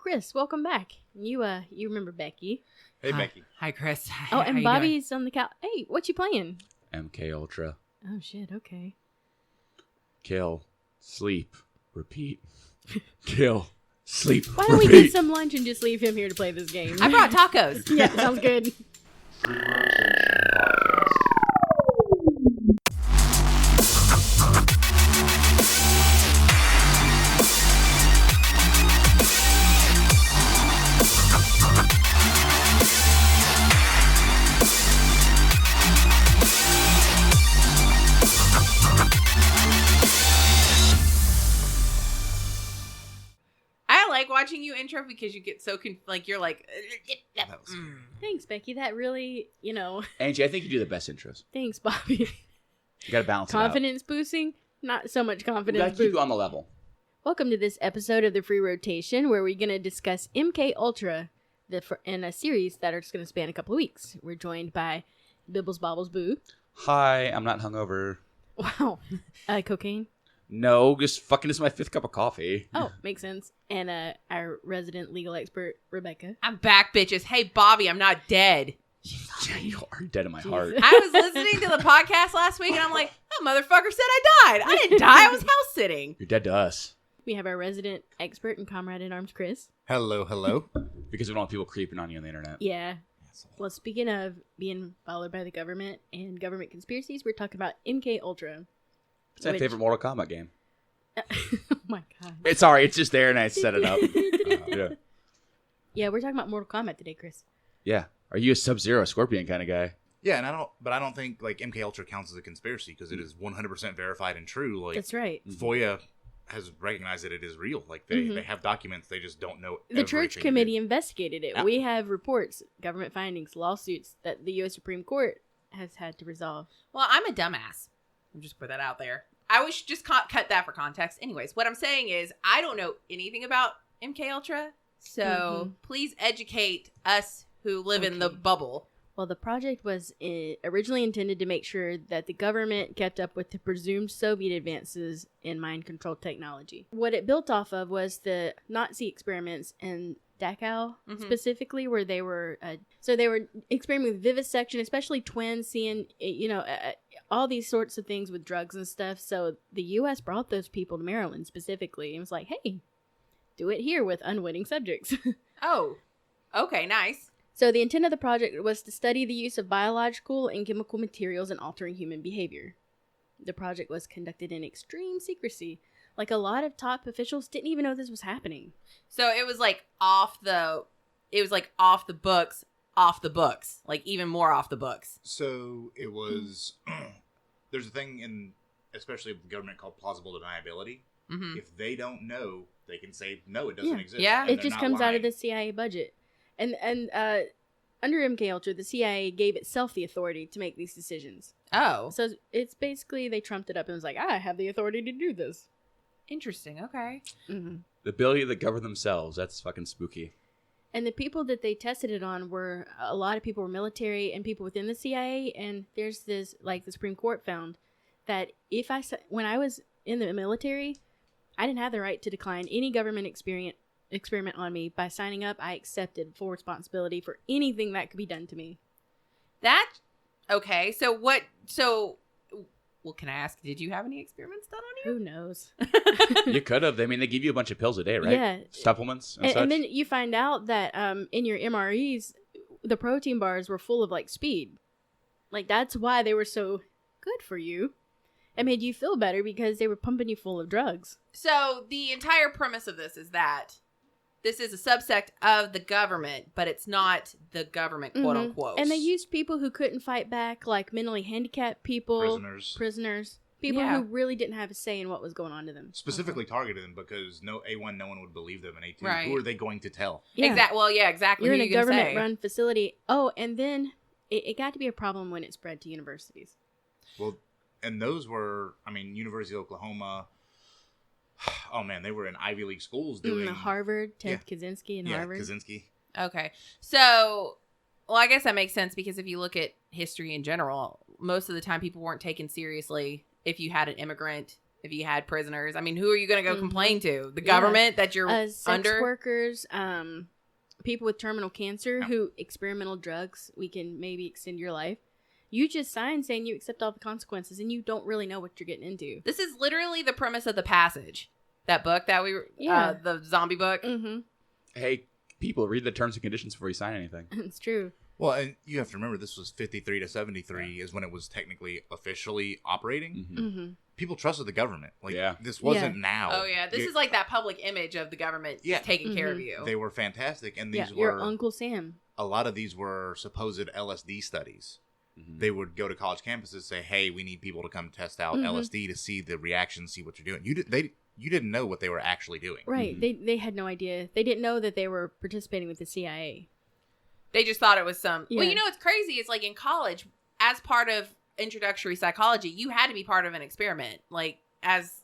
Chris, welcome back. You remember Becky? Hey, Hi. Becky. Hi, Chris. Oh, How and you Bobby's on the couch. Hey, what you playing? MKULTRA. Oh shit. Okay. Kill. Sleep. Repeat. Kill. Sleep. Why don't we get some lunch and just leave him here to play this game? doing? I brought tacos. Yeah, sounds good. I like watching you intro because you get so you're like. Thanks, Becky. That really, Angie, I think you do the best intros. thanks, Bobby. You gotta balance Confidence boosting? Not so much it out. You confidence gotta keep boosting. you on the level. Welcome to this episode of the Free Rotation, where we're going to discuss MKUltra in a series that are just going to span a couple of weeks. We're joined by Bibbles Bobbles Boo. Hi, I'm not hungover. Wow. Cocaine. No, just fucking this is my 5th cup of coffee. Oh, makes sense. And our resident legal expert, Rebecca. I'm back, bitches. Hey, Bobby, I'm not dead. Yeah, you are dead in my Jesus. heart. I was listening to the podcast last week, and I'm like, that motherfucker said I died. I didn't die. I was house sitting. You're dead to us. We have our resident expert and comrade in arms, Chris. Hello, hello. Because we don't want people creeping on you on the internet. Yeah. Well, speaking of being followed by the government and government conspiracies, we're talking about MKUltra. It's my favorite Mortal Kombat game. Oh my god. It's sorry, it's just there and I set it up. Yeah. Yeah, we're talking about Mortal Kombat today, Chris. Yeah. Are you a Sub-Zero Scorpion kind of guy? Yeah, and I don't think like MKUltra counts as a conspiracy because it is 100% verified and true. Like That's right. FOIA has recognized that it is real. Like they have documents, they just don't know. The Church everything Committee of it. investigated it. Yeah. We have reports, government findings, lawsuits that the U.S. Supreme Court has had to resolve. Well, I'm a dumbass. I'm just put that out there. I wish just cut that for context. Anyways, what I'm saying is I don't know anything about MKUltra, so please educate us who live in the bubble. Well, the project was originally intended to make sure that the government kept up with the presumed Soviet advances in mind control technology. What it built off of was the Nazi experiments in Dachau, specifically, where they were they were experimenting with vivisection, especially twins, seeing all these sorts of things with drugs and stuff. So the U.S. brought those people to Maryland specifically and was like, "Hey, do it here with unwitting subjects." Oh, okay, nice. So the intent of the project was to study the use of biological and chemical materials in altering human behavior. The project was conducted in extreme secrecy. Like, a lot of top officials didn't even know this was happening. So it was like off the books, like even more off the books. So it was. There's a thing in, especially with the government, called plausible deniability. Mm-hmm. If they don't know, they can say no, it doesn't exist. Yeah. and It they're just not comes out lying. of the CIA budget. And under MKUltra, the CIA gave itself the authority to make these decisions. Oh, So it's basically, they trumped it up and was like, I have the authority to do this. interesting. Okay. Mm-hmm. The ability to govern themselves. That's fucking spooky. And the people that they tested it on were, a lot of people were military and people within the CIA. And there's this, like the Supreme Court found that when I was in the military, I didn't have the right to decline any government experiment on me. By signing up, I accepted full responsibility for anything that could be done to me. Okay. Well, can I ask, did you have any experiments done on you? Who knows? You could have. I mean, they give you a bunch of pills a day, right? Yeah. Supplements and such. And then you find out that in your MREs, the protein bars were full of like speed. Like, that's why they were so good for you. It made you feel better because they were pumping you full of drugs. So the entire premise of this is that this is a subsect of the government, but it's not the government, quote unquote. And they used people who couldn't fight back, like mentally handicapped people, prisoners, people who really didn't have a say in what was going on to them. Specifically targeted them because no one would believe them, and A2, Right. who are they going to tell? Yeah. Exactly. You're in Who a you gonna say? government-run facility. Oh, and then it got to be a problem when it spread to universities. Well, and those were, University of Oklahoma. Oh man, they were in Ivy League schools doing Harvard, Ted Kaczynski and Harvard. Kaczynski. Okay. So, well, I guess that makes sense because if you look at history in general, most of the time people weren't taken seriously if you had an immigrant if you had prisoners. I mean, who are you going to go Mhm. complain to? The Yeah. government that you're Sex under? workers, people with terminal cancer Yeah. who experimental drugs, we can maybe extend your life. You just sign saying you accept all the consequences, and you don't really know what you're getting into. This is literally the premise of The Passage. That book that we, Yeah. the zombie book. Mm-hmm. Hey, people, read the terms and conditions before you sign anything. It's true. Well, and you have to remember this was 53 to 73 is when it was technically officially operating. Mhm. Mm-hmm. People trusted the government. Like, Yeah. this wasn't now. Oh, yeah. This is like that public image of the government Yeah. taking care of Mhm. you. They were fantastic, and Yeah, these your were Uncle Sam. a lot of these were supposed LSD studies. Mhm. They would go to college campuses and say, "Hey, we need people to come test out Mhm. LSD to see the reaction, see what you're doing." You didn't know what they were actually doing. Right. Mhm. They had no idea. They didn't know that they were participating with the CIA. They just thought it was some. Yeah. Well, you know what's crazy? It's like in college, as part of introductory psychology, you had to be part of an experiment, like as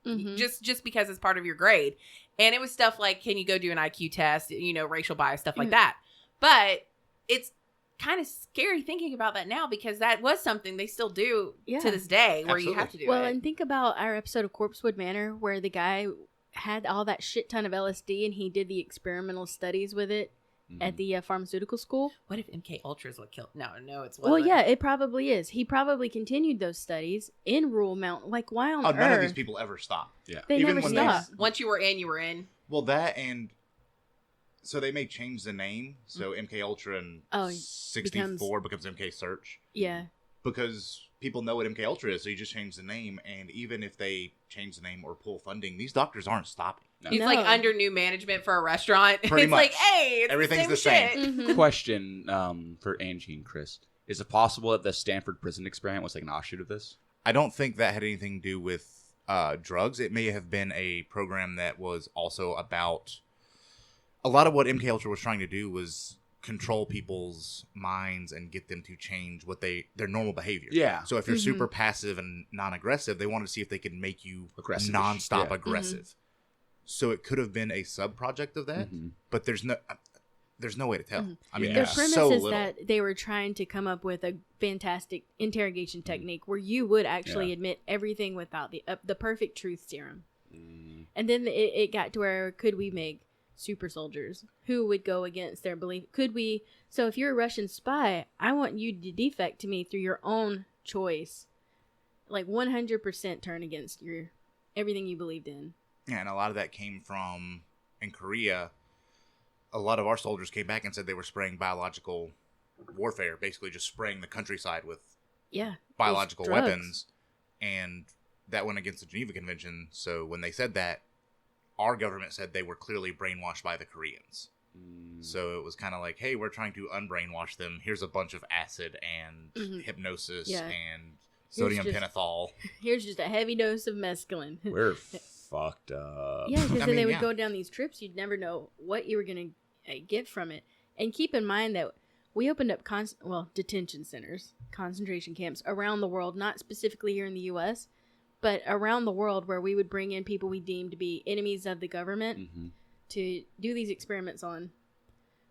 Mhm. just because it's part of your grade. And it was stuff like, can you go do an IQ test? You know, racial bias, stuff like Yeah. that. But it's kind of scary thinking about that now because that was something they still do Yeah. to this day, where you have to do Well, it. and think about our episode of Corpsewood Manor where the guy had all that shit ton of LSD and he did the experimental studies with it at Mhm. the pharmaceutical school. What if MKUltra is what killed? No, it's Well, yeah, it probably is. He probably continued those studies in rural mountain. Like, why on Oh, earth? none of these people ever stopped. Yeah. They Even never when stop. Once you were in, you were in. Well, that and so they may change the name. So MK Ultra and Oh, 64 becomes MK Search Yeah. because people know what MK Ultra is. So you just change the name, and even if they change the name or pull funding, these doctors aren't stopping. No. He's No. like under new management for a restaurant. Pretty It's like, much. hey, it's Everything's the same. Shit. Mhm. Question for Angie and Chris. Is it possible that the Stanford prison experiment was like an offshoot of this? I don't think that had anything to do with drugs. It may have been a program that was also about a lot of what MK Ultra was trying to do was control people's minds and get them to change what their normal behavior. Yeah. So if you're Mhm. super passive and non-aggressive, they wanted to see if they could make you Aggressive-ish. non-stop Yeah. aggressive. So it could have been a sub-project of that, Mhm. but there's no way to tell. Mhm. I mean, Yeah. The there's premise so is little. that they were trying to come up with a fantastic interrogation technique where you would actually Yeah. admit everything without the perfect truth serum. Mm. And then it got to where could we make super soldiers who would go against their belief? Could we? So if you're a Russian spy, I want you to defect to me through your own choice, like 100% turn against your everything you believed in. Yeah, and a lot of that came from in Korea. A lot of our soldiers came back and said they were spraying biological warfare, basically just spraying the countryside with Yeah, biological drugs. weapons, and that went against the Geneva Convention. So when they said that, our government said they were clearly brainwashed by the Koreans. Mm. So it was kind of like, hey, we're trying to unbrainwash them. Here's a bunch of acid and Mhm. hypnosis Yeah. and sodium just- pentothal. Here's just a heavy dose of mescaline. We're fucked up. Yeah, because I then mean, they would yeah. go down these trips. You'd never know what you were going to get from it. And keep in mind that we opened up detention centers, concentration camps around the world, not specifically here in the U.S., but around the world where we would bring in people we deemed to be enemies of the government Mhm. to do these experiments on,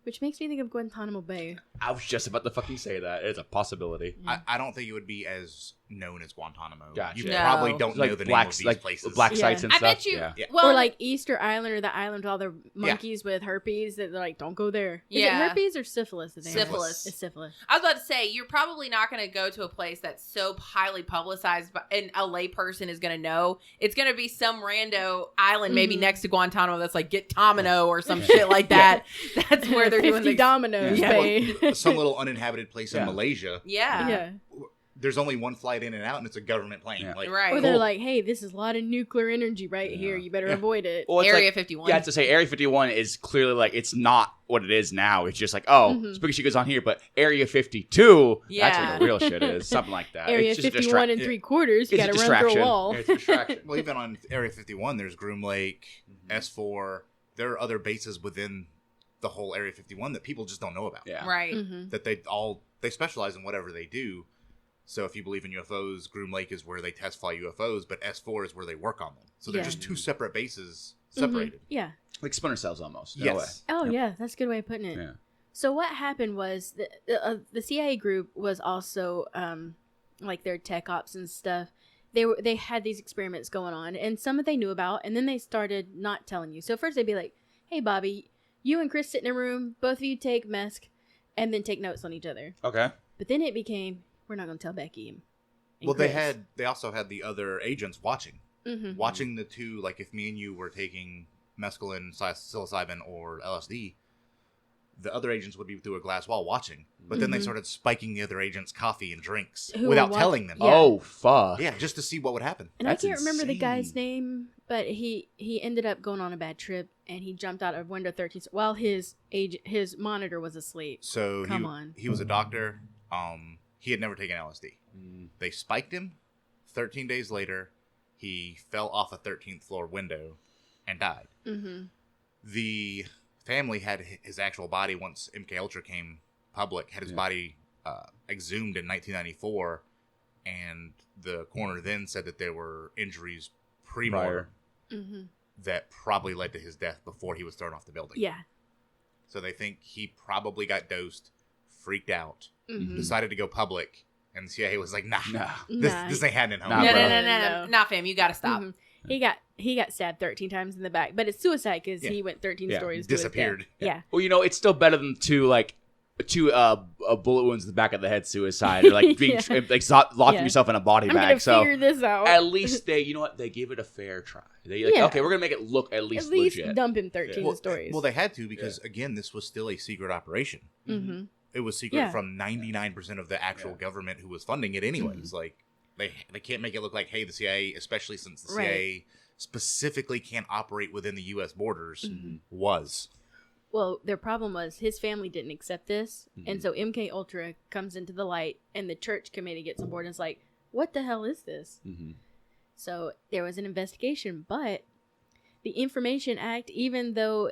which makes me think of Guantanamo Bay. I was just about to fucking say that. It's a possibility. I don't think it would be as known as Guantanamo. Gotcha. You No. probably don't It's know like the black, name of these like places. black Yeah. sites and I stuff. bet you. Yeah. Yeah. Well, Or like Easter Island or the island with all the monkeys with herpes that they're like, don't go there. Is Yeah. it herpes or syphilis? That they have? Syphilis. It's syphilis. I was about to say, you're probably not going to go to a place that's so highly publicized, and a lay person is going to know. It's going to be some rando island, maybe Mhm. next to Guantanamo, that's like Get Tomino or some shit like that. That's where they're doing 50 the dominoes, Yeah. babe. Some little uninhabited place in Yeah. Malaysia. Yeah. Yeah. There's only one flight in and out, and it's a government plane. Yeah. Like, Right. Or they're Cool. like, hey, this is a lot of nuclear energy right here. You better Yeah. avoid it. Well, it's Area like, 51. yeah, to say Area 51 is clearly like it's not what it is now. It's just like, oh, Mhm. spooky shit goes on here, but Area 52, that's Yeah. where the real shit is. Something like that. Area It's just a 51 and distra- 3/4, you it's a got to run through a distraction. wall. Yeah, it's a distraction. well, even on Area 51, there's Groom Lake, S4. There are other bases within the whole Area 51 that people just don't know about. Yeah. Right. Mhm. That they specialize in whatever they do. So if you believe in UFOs, Groom Lake is where they test fly UFOs, but S4 is where they work on them. So they're Yeah. just two separate bases Mhm. separated. Yeah. Like Splinter Cells almost. in a Yes. Oh, Yep. yeah. That's a good way of putting it. way. Yeah. So what happened was the CIA group was also like their tech ops and stuff. they had these experiments going on, and some of they knew about, and then they started not telling you. So first they'd be like, "Hey, Bobby, you and Chris sit in a room, both of you take meth, and then take notes on each other." Okay. But then it became, "We're not going to tell Becky." And Well, Chris. they also had the other agents watching. Mhm. Watching the two, like if me and you were taking mescaline, psilocybin, or LSD, the other agents would be through a glass wall watching. But then they started spiking the other agents' coffee and drinks Who without were telling them. Yeah. Oh, fuck. Yeah, just to see what would happen. And That's I can't remember the guy's insane. name, but he ended up going on a bad trip, and he jumped out of window 13 while his monitor was asleep. So Come on. he was a doctor. He had never taken LSD. They spiked him. 13 days later, he fell off a 13th floor window and died. Mm-hmm. The family had his actual body once MKUltra came public, had his body exhumed in 1994, and the coroner then said that there were injuries pre-mortem that probably led to his death before he was thrown off the building. Yeah. So they think he probably got dosed, freaked out, Mm-hmm. decided to go public, and the CIA was like, nah. Nah. This ain't happening. Nah, No, bro. no, nah, fam, you gotta stop. Mhm. He got stabbed 13 times in the back, but it's suicide because Yeah. he went 13 Yeah. stories. to his death. Disappeared. Yeah. Well, you know, it's still better than two bullet wounds in the back of the head suicide, or like being locking Yeah. yourself in a body I'm bag. gonna So figure this out. at least you know what, they gave it a fair try. They like, Yeah. okay, we're gonna make it look at least legit. dump him 13 Well, stories. well, they had to because, again, this was still a secret operation. Mm-hmm. It was secret Yeah. from 99% of the actual government who was funding it anyways. Like, they can't make it look like, hey, the CIA, especially since the CIA specifically can't operate within the U.S. borders, was. Well, their problem was his family didn't accept this, and so MKUltra comes into the light, and the church committee gets on board and is like, "What the hell is this?" So there was an investigation, but the Information Act, even though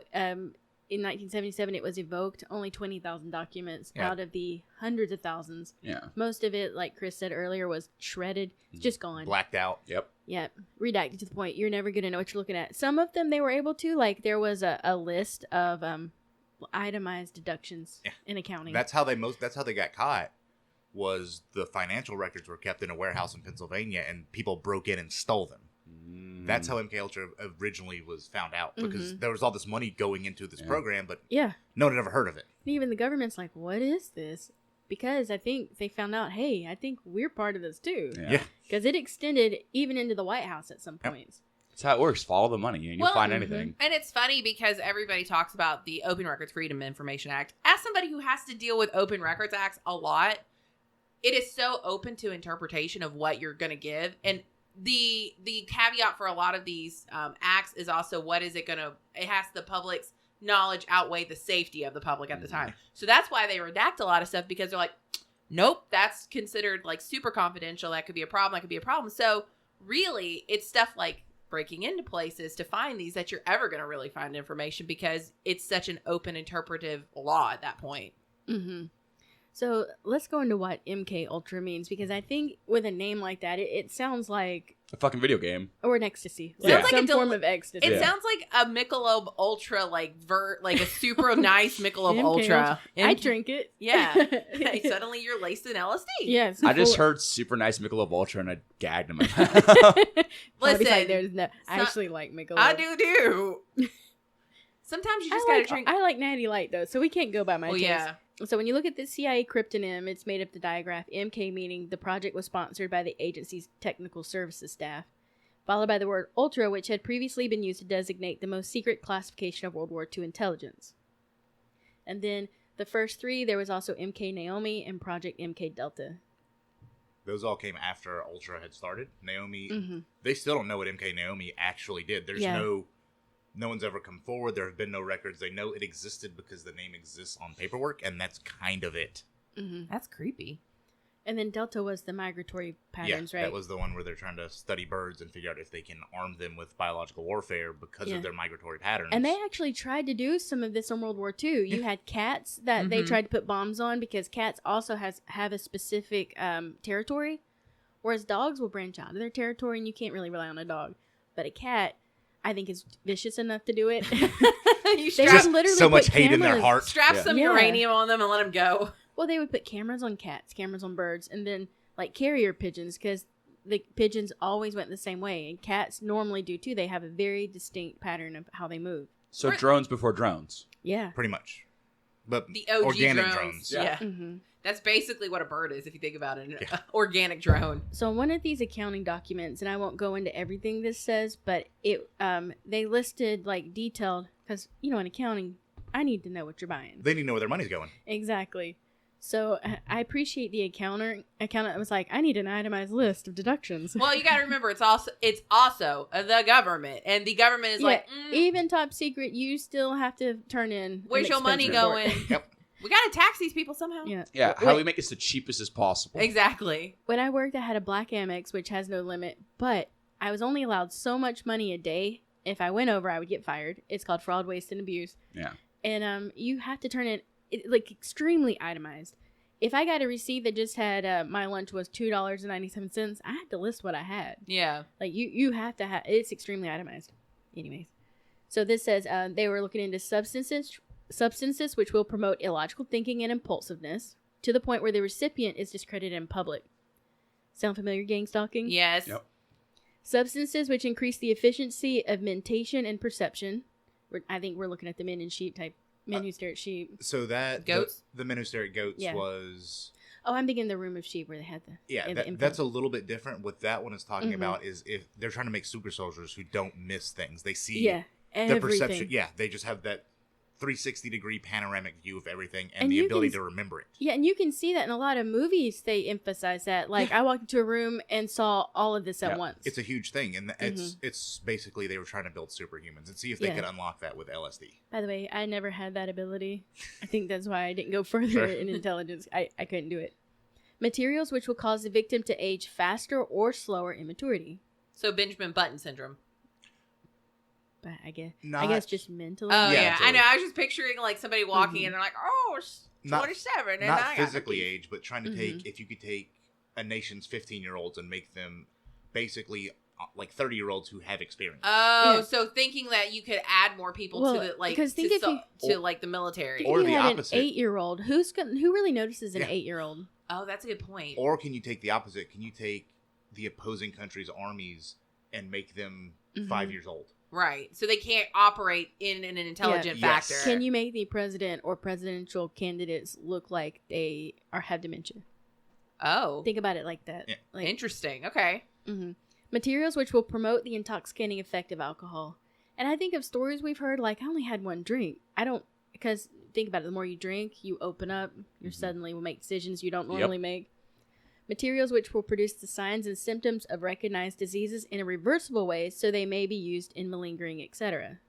in 1977 it was evoked, only 20,000 documents out of the hundreds of thousands. Yeah. Most of it, like Chris said earlier, was shredded. It's just gone. Blacked out. Yep. Yep. Redacted to the point you're never going to know what you're looking at. Some of them they were able to, like there was a list of itemized deductions in accounting. That's how they got caught. Was the financial records were kept in a warehouse in Pennsylvania, and people broke in and stole them. That's how MKUltra originally was found out, because there was all this money going into this program, but yeah. no one had ever heard of it. Even the government's like, what is this? Because I think they found out, hey, I think we're part of this too. Yeah. Because it extended even into the White House at some points. That's how it works. Follow the money, and you'll find anything. And it's funny because everybody talks about the Open Records Freedom Information Act. As somebody who has to deal with Open Records Acts a lot, it is so open to interpretation of what you're going to give. And the caveat for a lot of these acts is also it has the public's knowledge outweigh the safety of the public at the time. So that's why they redact a lot of stuff, because they're like, nope, that's considered like super confidential. That could be a problem. So really, it's stuff like breaking into places to find these that you're ever going to really find information, because it's such an open interpretive law at that point. Mm-hmm. So let's go into what MKUltra means, because I think with a name like that, it sounds like A fucking video game. or an ecstasy, Yeah. like some form of ecstasy. It sounds like a Michelob Ultra, like a super nice Michelob MK Ultra. I drink it. Yeah. Suddenly you're laced in LSD. Yes. I just heard super nice Michelob Ultra and I gagged in my Listen, like, there's no. I actually like Michelob. I do. Sometimes you just gotta drink. I like Natty Light though, so we can't go by my taste. Yeah. So when you look at the CIA cryptonym, it's made up the digraph MK, meaning the project was sponsored by the agency's technical services staff, followed by the word Ultra, which had previously been used to designate the most secret classification of World War II intelligence. And then the first three, there was also MK Naomi and Project MK Delta. Those all came after Ultra had started. Naomi, they still don't know what MK Naomi actually did. There's no one's ever come forward. There have been no records. They know it existed because the name exists on paperwork, and that's kind of it. That's creepy. And then Delta was the migratory patterns, right? That was the one where they're trying to study birds and figure out if they can arm them with biological warfare because of their migratory patterns. And they actually tried to do some of this in World War II. You had cats that they tried to put bombs on, because cats also have a specific territory, whereas dogs will branch out of their territory, and you can't really rely on a dog. But a cat, I think, is vicious enough to do it. You They strap, would literally so much put hate in their cameras- heart. strap some Yeah. uranium on them and let them go. Well, they would put cameras on cats, cameras on birds, and then like carrier pigeons, because the pigeons always went the same way, and cats normally do too. They have a very distinct pattern of how they move. So drones before drones. Yeah. Pretty much. But The OG organic drones. drones. Yeah. Mm-hmm. That's basically what a bird is if you think about it. An Yeah. organic drone. So one of these accounting documents, and I won't go into everything this says, but it they listed like detailed, because in accounting, I need to know what you're buying. They need to know where their money's going. Exactly. So I appreciate the accountant was like, I need an itemized list of deductions. Well, you got to remember, it's also the government, and the government is like, even top secret, you still have to turn in. where's an your money expense report. going? Yep. We got to tax these people somehow. Yeah. Yeah, how Wait. do we make this the cheapest as possible? Exactly. When I worked, I had a black Amex, which has no limit, but I was only allowed so much money a day. If I went over, I would get fired. It's called fraud, waste, and abuse. Yeah. And you have to turn it like extremely itemized. If I got a receipt that just had my lunch was $2.97, I had to list what I had. Yeah. Like you have to have, it's extremely itemized. Anyways, so this says they were looking into substances which will promote illogical thinking and impulsiveness to the point where the recipient is discredited in public. Sound familiar, gang stalking? Yes. Yep. Substances which increase the efficiency of mentation and perception. I think we're looking at the men in sheep type. Men who stare at sheep. So that Goats? the men who stare at goats Yeah. was Oh, I'm thinking the room of sheep where they had the the info. that's a little bit different. What that one is talking Mhm. about is if they're trying to make super soldiers who don't miss things. They see yeah the everything. perception. Yeah, they just have that 360-degree panoramic view of everything and, And the you ability can- to remember it. Yeah, and you can see that in a lot of movies. They emphasize that. Like I walked into a room and saw all of this at Yeah. once. It's a huge thing, and it's basically they were trying to build superhumans and see if they Yeah. could unlock that with LSD. By the way, I never had that ability. I think that's why I didn't go further Sure. in intelligence. I couldn't do it. Materials which will cause the victim to age faster or slower in maturity. So Benjamin Button syndrome. But I guess Not- just mentally. Oh, Yeah, yeah. I totally. know. I was just picturing like somebody walking Mhm. and they're like, oh, it's Not- 27. And Not I got physically 50. age, but trying to take if you could take a nation's 15-year-olds and make them basically like 30-year-olds who have experience. Oh, Yeah. so thinking that you could add more people Well, to the like because think to, if you- to like the military. Think Or if you the had opposite. an 8-year-old. Who really notices an Yeah. 8-year-old? Oh, that's a good point. Or can you take the opposite? Can you take the opposing country's armies and make them 5 years old? Right. So they can't operate in an intelligent Yeah. Yes. factor. Can you make the president or presidential candidates look like they have dementia? Oh, Think about it like that. Yeah. Like, interesting. Okay. mhm. Materials which will promote the intoxicating effect of alcohol. And I think of stories we've heard, like, I only had one drink. Because think about it, the more you drink, you open up, you suddenly will make decisions you don't normally make. Materials which will produce the signs and symptoms of recognized diseases in a reversible way, so they may be used in malingering, etc.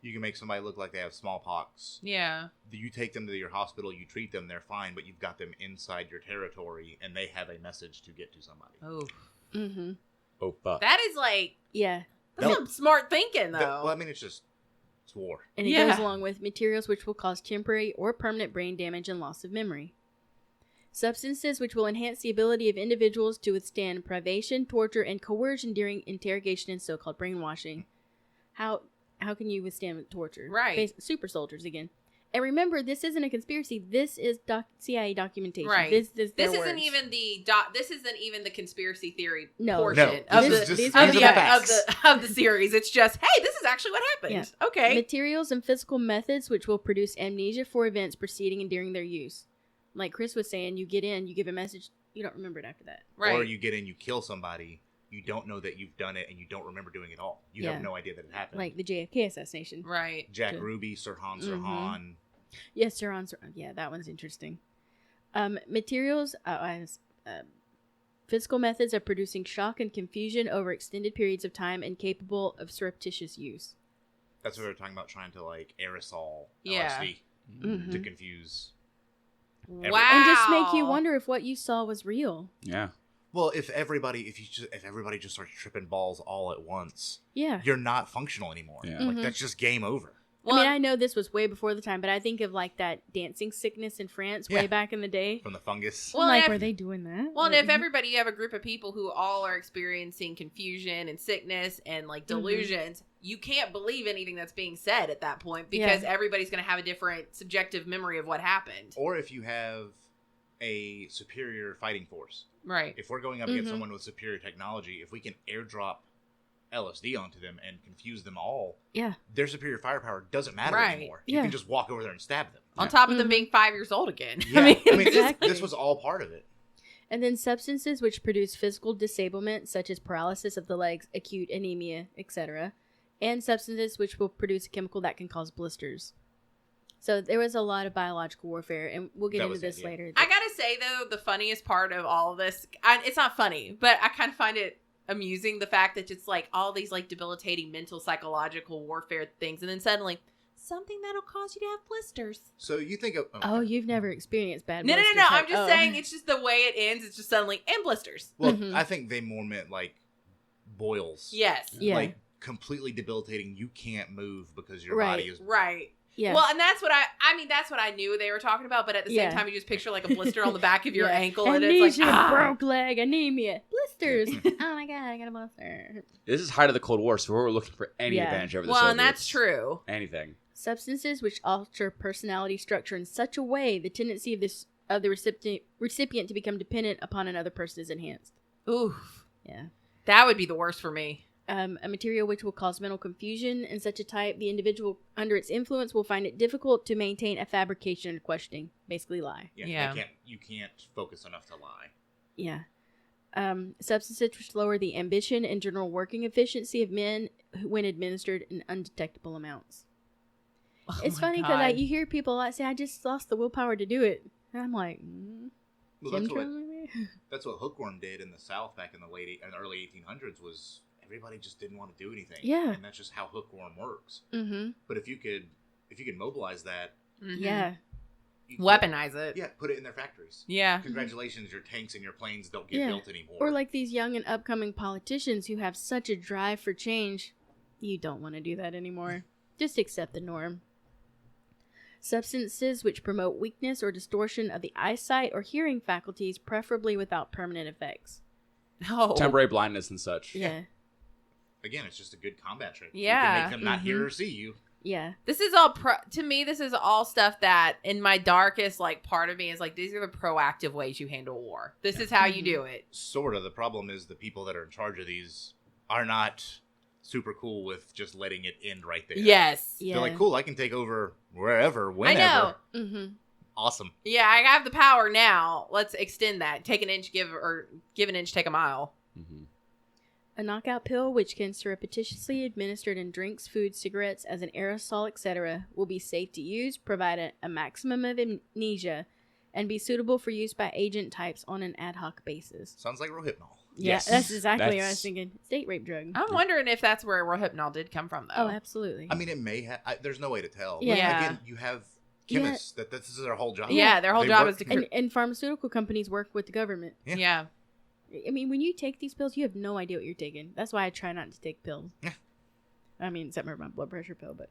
You can make somebody look like they have smallpox. Yeah. You take them to your hospital, you treat them, they're fine, but you've got them inside your territory and they have a message to get to somebody. Oh, Mm-hmm. Oh, fuck. that is like Yeah. that's No. some smart thinking though. Well, I mean, it's war. And it Yeah. goes along with materials which will cause temporary or permanent brain damage and loss of memory. Substances which will enhance the ability of individuals to withstand privation, torture, and coercion during interrogation and so-called brainwashing. How can you withstand torture? Right. Super soldiers again. And remember, this isn't a conspiracy. This is CIA documentation. Right. This this their isn't words. even this isn't even the conspiracy theory No. portion No, of this the is just- of these the, are the facts. of the series. It's just, hey, this is actually what happened. Yeah. Okay. Materials and physical methods which will produce amnesia for events preceding and during their use. Like Chris was saying, you get in, you give a message, you don't remember it after that. Right. Or you get in, you kill somebody, you don't know that you've done it, and you don't remember doing it all. You Yeah. have no idea that it happened. Like the JFK assassination. Right. Jack Sure. Ruby, Sirhan Mhm. Sirhan. Yes, Sir. Yeah, that one's interesting. Materials, physical methods of producing shock and confusion over extended periods of time and capable of surreptitious use. That's what we were talking about, trying to like aerosol Yeah. LSD Mhm. to confuse. Wow. And just make you wonder if what you saw was real. Yeah. Well, if everybody just starts tripping balls all at once, Yeah. you're not functional anymore. Yeah. Like Mhm. that's just game over. Well, I mean, I know this was way before the time, but I think of like that dancing sickness in France way Yeah. back in the day. From the fungus. Well, I'm like, if- were they doing that? Well, and if everybody, you have a group of people who all are experiencing confusion and sickness and like delusions, you can't believe anything that's being said at that point because everybody's going to have a different subjective memory of what happened. Or if you have a superior fighting force, Right. If we're going up against someone with superior technology, if we can airdrop LSD onto them and confuse them all, their superior firepower doesn't matter anymore. You can just walk over there and stab them. On top of them being 5 years old again. Yeah. I mean Exactly. this was all part of it. And then substances which produce physical disablement, such as paralysis of the legs, acute anemia, etc., and substances which will produce a chemical that can cause blisters. So there was a lot of biological warfare, and we'll get into this later. I gotta say, though, the funniest part of all of this, it's not funny, but I kind of find it amusing, the fact that it's like all these like debilitating mental, psychological warfare things, and then suddenly something that'll cause you to have blisters. So you think of... Oh, you've never experienced bad No, blisters. I'm just saying, it's just the way it ends. It's just suddenly, and blisters. Well, I think they more meant like boils. Yes. Yeah. Like completely debilitating. You can't move because your body is... Right. Yeah. Well, and that's what that's what I knew they were talking about, but at the same time, you just picture like a blister on the back of your ankle, and it's like, broke leg, anemia, blisters. Oh my God, I got a blister. This is height of the Cold War, so we're looking for any advantage over the Soviets. Well, and that's true. Anything. Substances which alter personality structure in such a way the tendency of the recipient to become dependent upon another person is enhanced. Oof. Yeah. That would be the worst for me. A material which will cause mental confusion in such a type, the individual under its influence will find it difficult to maintain a fabrication or questioning. Basically lie. Yeah. You can't focus enough to lie. Yeah. Substances which lower the ambition and general working efficiency of men when administered in undetectable amounts. It's funny because you hear people say, I just lost the willpower to do it. And I'm like, well, that's what hookworm did in the South back in the early 1800s was everybody just didn't want to do anything. Yeah. And that's just how hookworm works. Mm-hmm. But if you could mobilize that. Mm-hmm. Yeah. Weaponize it. Yeah, put it in their factories. Yeah. Congratulations, your tanks and your planes don't get built anymore. Or like these young and upcoming politicians who have such a drive for change. You don't want to do that anymore. Just accept the norm. Substances which promote weakness or distortion of the eyesight or hearing faculties, preferably without permanent effects. No. Temporary blindness and such. Yeah. Again, it's just a good combat trick. Yeah. You can make them not hear or see you. Yeah. This is all to me, this is all stuff that in my darkest like part of me is like, these are the proactive ways you handle war. This is how you do it. Sort of. The problem is the people that are in charge of these are not super cool with just letting it end right there. Yes. Yeah. They're like, cool, I can take over wherever, whenever. I know. Mm-hmm. Awesome. Yeah, I have the power now. Let's extend that. Take an inch, give an inch, take a mile. Mm-hmm. A knockout pill, which can surreptitiously administered in drinks, food, cigarettes, as an aerosol, etc., will be safe to use, provide a maximum of amnesia, and be suitable for use by agent types on an ad hoc basis. Sounds like Rohypnol. Yeah, Yes. that's exactly what I was thinking. State rape drug. I'm wondering if that's where Rohypnol did come from, though. Oh, absolutely. I mean, it may have. There's no way to tell. Yeah. Again, you have chemists that this is their whole job. Yeah, their whole job is to... And pharmaceutical companies work with the government. Yeah. I mean, when you take these pills, you have no idea what you're taking. That's why I try not to take pills. Yeah. I mean, except for my blood pressure pill, but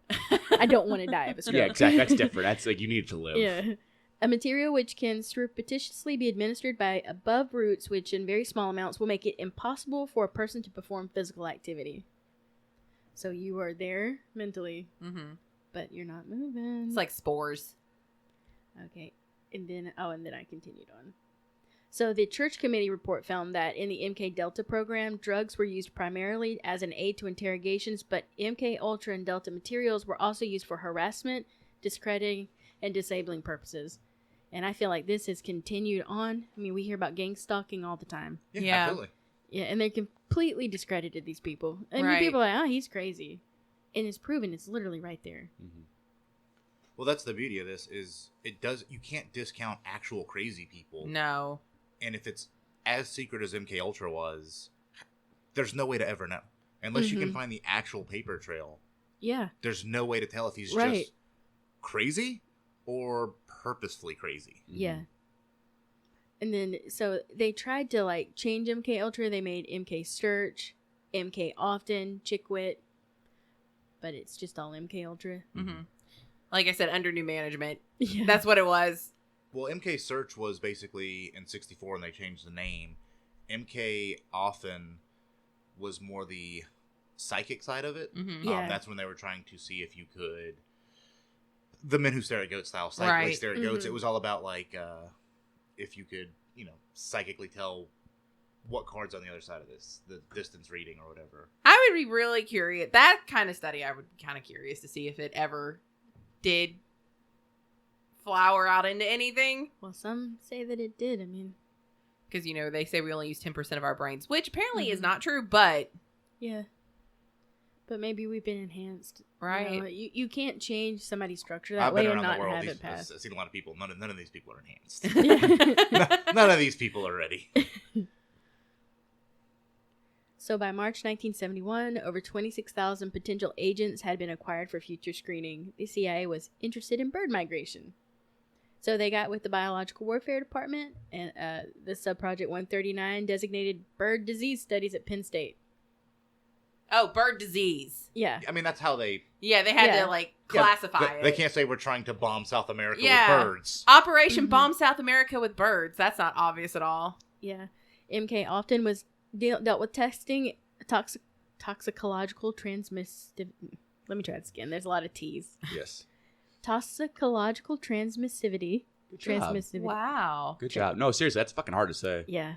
I don't want to die of a stroke. Yeah, exactly. That's different. That's like you need to live. Yeah. A material which can surreptitiously be administered by above roots, which in very small amounts will make it impossible for a person to perform physical activity. So you are there mentally, but you're not moving. It's like spores. Okay. And then I continued on. So the Church Committee report found that in the MK Delta program, drugs were used primarily as an aid to interrogations, but MK Ultra and Delta materials were also used for harassment, discrediting, and disabling purposes. And I feel like this has continued on. I mean, we hear about gang stalking all the time. Yeah. Absolutely. Yeah, and they completely discredited these people. And Right. people are like, he's crazy. And it's proven it's literally right there. Mm-hmm. Well, that's the beauty of this is you can't discount actual crazy people. No. And if it's as secret as MK Ultra was, there's no way to ever know. Unless you can find the actual paper trail. Yeah. There's no way to tell if he's Right. just crazy or purposefully crazy. Yeah. And then, so they tried to, like, change MK Ultra. They made MK Search, MK Often, Chickwit. But it's just all MK Ultra. Mm-hmm. Like I said, under new management. Yeah. That's what it was. Well, MK Search was basically in 64 and they changed the name. MK Often was more the psychic side of it. Mm-hmm. Yeah. That's when they were trying to see if you could... The Men Who Stare at Goats style, psychically Right. stare at goats. It was all about, like, if you could, psychically tell what card's on the other side of this, the distance reading or whatever. I would be really curious. That kind of study, I would be kind of curious to see if it ever did flower out into anything. Well, some say that it did. I mean, because, you know, they say we only use 10% of our brains, which apparently is not true, but... Yeah. But maybe we've been enhanced. Right. You know, you can't change somebody's structure that way and not have it pass. I've seen a lot of people. None of these people are enhanced. Yeah. None of these people are ready. So by March 1971, over 26,000 potential agents had been acquired for future screening. The CIA was interested in bird migration. So they got with the Biological Warfare Department, and the Subproject 139 designated bird disease studies at Penn State. Oh, bird disease. Yeah. I mean, that's how they... Yeah, they had to, like, classify it. They can't say we're trying to bomb South America with birds. Operation Bomb South America with birds. That's not obvious at all. Yeah. MK often was dealt with testing toxicological transmissive... Let me try this again. There's a lot of T's. Yes. Toxicological transmissivity. Wow. Good job. No, seriously, that's fucking hard to say. Yeah.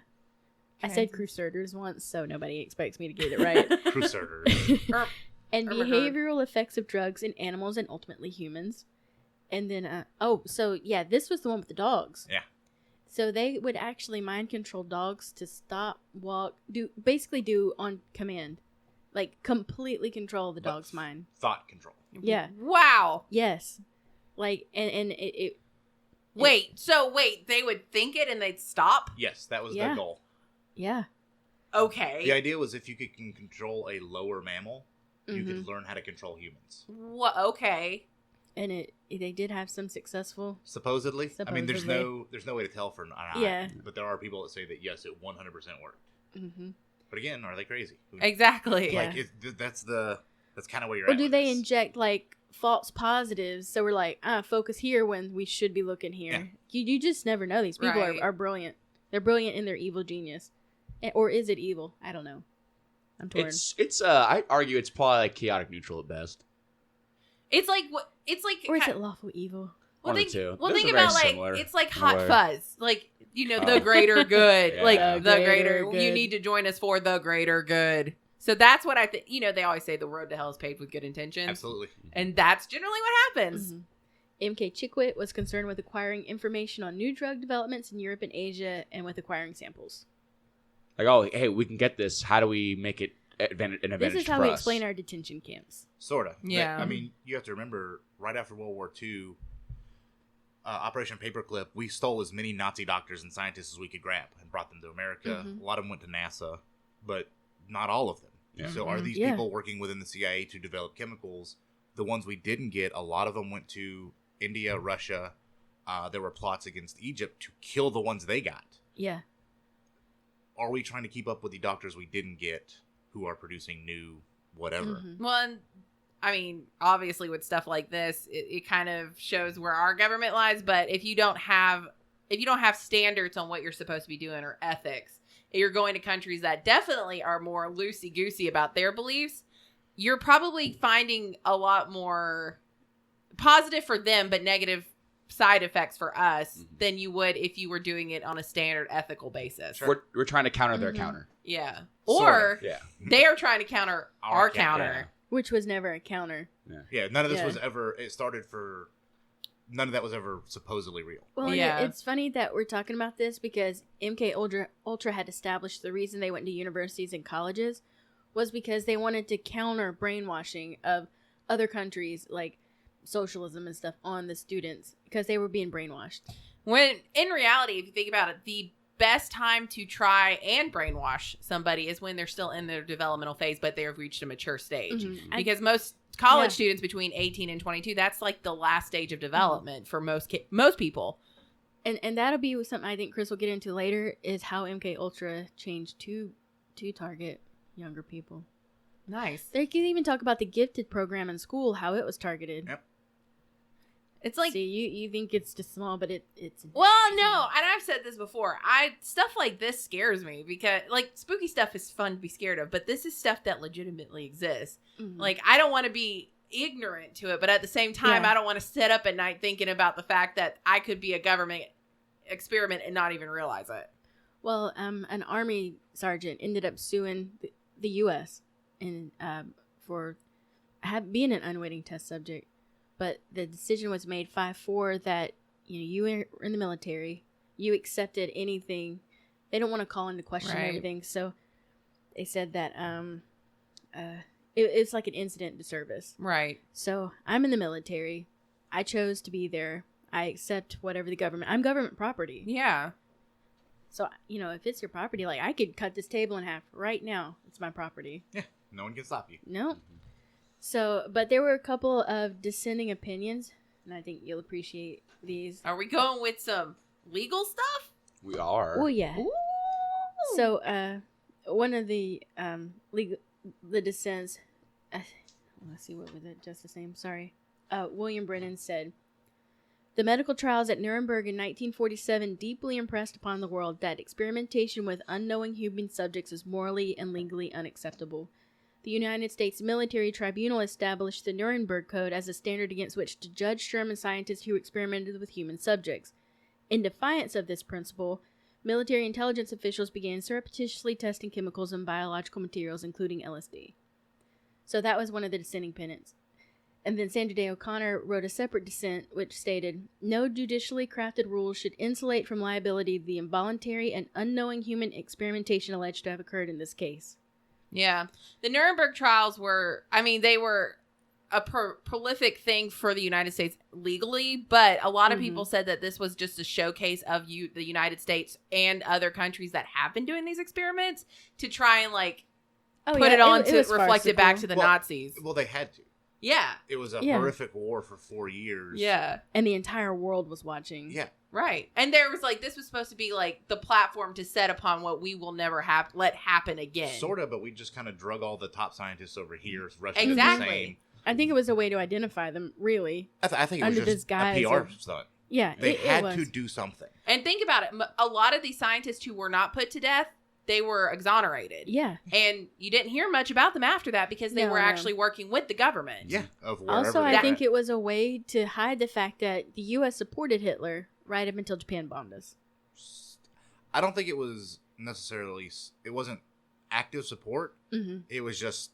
I said crusaders once, so nobody expects me to get it right. Crusaders. And behavioral effects of drugs in animals and ultimately humans. And then, this was the one with the dogs. Yeah. So they would actually mind control dogs to stop, walk, do on command. Like, completely control the dog's mind. Thought control. Yeah. Wow. Yes. Like, and it Wait, they would think it and they'd stop? Yes, that was Yeah. their goal. yeah. Okay. The idea was if you can control a lower mammal, you could learn how to control humans. What? Okay. And they did have some successful. Supposedly. I mean, there's Supposedly. no way to tell for an eye. Yeah. But there are people that say that yes, it 100% worked. Mm-hmm. But again, are they crazy? Exactly. Yeah. Like that's kind of where you're Or at. do with they this. inject like false positives? So we're like, focus here when we should be looking here. You just never know. These people Right. are brilliant. They're brilliant in their evil genius. Or is it evil? I don't know. I'm torn. I'd argue it's probably like chaotic neutral at best. It's like what? It's like. Or is it lawful evil? Well, One of the two. Well, Those think are very about like similar it's like in a Hot way. Fuzz, like the greater good, Yeah. like The the greater greater. You good. need to join us for the greater good. So that's what I think. They always say the road to hell is paved with good intentions. Absolutely. And that's generally what happens. M.K. Chickwit was concerned with acquiring information on new drug developments in Europe and Asia and with acquiring samples. Like, oh, hey, we can get this. How do we make it an advantage This is how for we us? explain our detention camps. Sort of. Yeah. I mean, you have to remember, right after World War II, Operation Paperclip, we stole as many Nazi doctors and scientists as we could grab and brought them to America. A lot of them went to NASA, but not all of them. Yeah. So are these Yeah. people working within the CIA to develop chemicals? The ones we didn't get, a lot of them went to India, Russia. There were plots against Egypt to kill the ones they got. Yeah. Are we trying to keep up with the doctors we didn't get who are producing new whatever? Well, and, I mean, obviously with stuff like this, it kind of shows where our government lies. But if you don't have standards on what you're supposed to be doing or ethics, you're going to countries that definitely are more loosey-goosey about their beliefs, you're probably finding a lot more positive for them, but negative side effects for us than you would if you were doing it on a standard ethical basis. Sure. We're trying to counter their counter. Yeah. Sort Or Yeah. they're trying to counter our counter. Yeah. Which was never a counter. Yeah, none of this Yeah. was ever, none of that was ever supposedly real. Well, Yeah. it's funny that we're talking about this because MKUltra had established the reason they went to universities and colleges was because they wanted to counter brainwashing of other countries like socialism and stuff on the students because they were being brainwashed. When in reality, if you think about it, the best time to try and brainwash somebody is when they're still in their developmental phase, but they have reached a mature stage. Because most college students between 18 and 22, that's like the last stage of development for most people. And that'll be something I think Chris will get into later is how MKUltra changed to target younger people. Nice. They can even talk about the gifted program in school, how it was targeted. Yep. It's like, see, you think it's just small, but it's well, no, and I've said this before. Stuff like this scares me because, like, spooky stuff is fun to be scared of, but this is stuff that legitimately exists. Like, I don't want to be ignorant to it, but at the same time, I don't want to sit up at night thinking about the fact that I could be a government experiment and not even realize it. Well, an army sergeant ended up suing the U.S. and for being an unwitting test subject, but the decision was made 5-4 that you were in the military, you accepted anything. They don't want to call into question everything, so they said that it's like an incident to service. Right. So I'm in the military. I chose to be there. I accept whatever the government. I'm government property. Yeah. So, if it's your property, like, I could cut this table in half right now. It's my property. Yeah, no one can stop you. No. So, but there were a couple of dissenting opinions, and I think you'll appreciate these. Are we going with some legal stuff? We are. Oh, yeah. Ooh. So, one of the dissents, let's see, what was it? Just the same. Sorry. William Brennan said, "The medical trials at Nuremberg in 1947 deeply impressed upon the world that experimentation with unknowing human subjects is morally and legally unacceptable. The United States Military Tribunal established the Nuremberg Code as a standard against which to judge German scientists who experimented with human subjects. In defiance of this principle, military intelligence officials began surreptitiously testing chemicals and biological materials, including LSD." So that was one of the dissenting pennants. And then Sandra Day O'Connor wrote a separate dissent which stated, "No judicially crafted rules should insulate from liability the involuntary and unknowing human experimentation alleged to have occurred in this case." Yeah. The Nuremberg trials were, they were a prolific thing for the United States legally, but a lot of people said that this was just a showcase of the United States and other countries that have been doing these experiments to try and put it on to reflect it back to the Nazis. Well, they had to. Yeah. It was a horrific war for 4 years. Yeah. And the entire world was watching. Yeah. Right. And there was this was supposed to be the platform to set upon what we will never let happen again. Sort of, but we just kind of drug all the top scientists over here. Russian Exactly. the same. I think it was a way to identify them, really. I think it under was this just guise a PR of- stunt. Yeah, They it had was. to do something. And think about it. A lot of these scientists who were not put to death, they were exonerated. Yeah. And you didn't hear much about them after that because they No, were no. actually working with the government. Yeah. Of wherever Also, they I were think at. it was a way to hide the fact that the U.S. supported Hitler right up until Japan bombed us. I don't think it was necessarily. It wasn't active support. Mm-hmm. It was just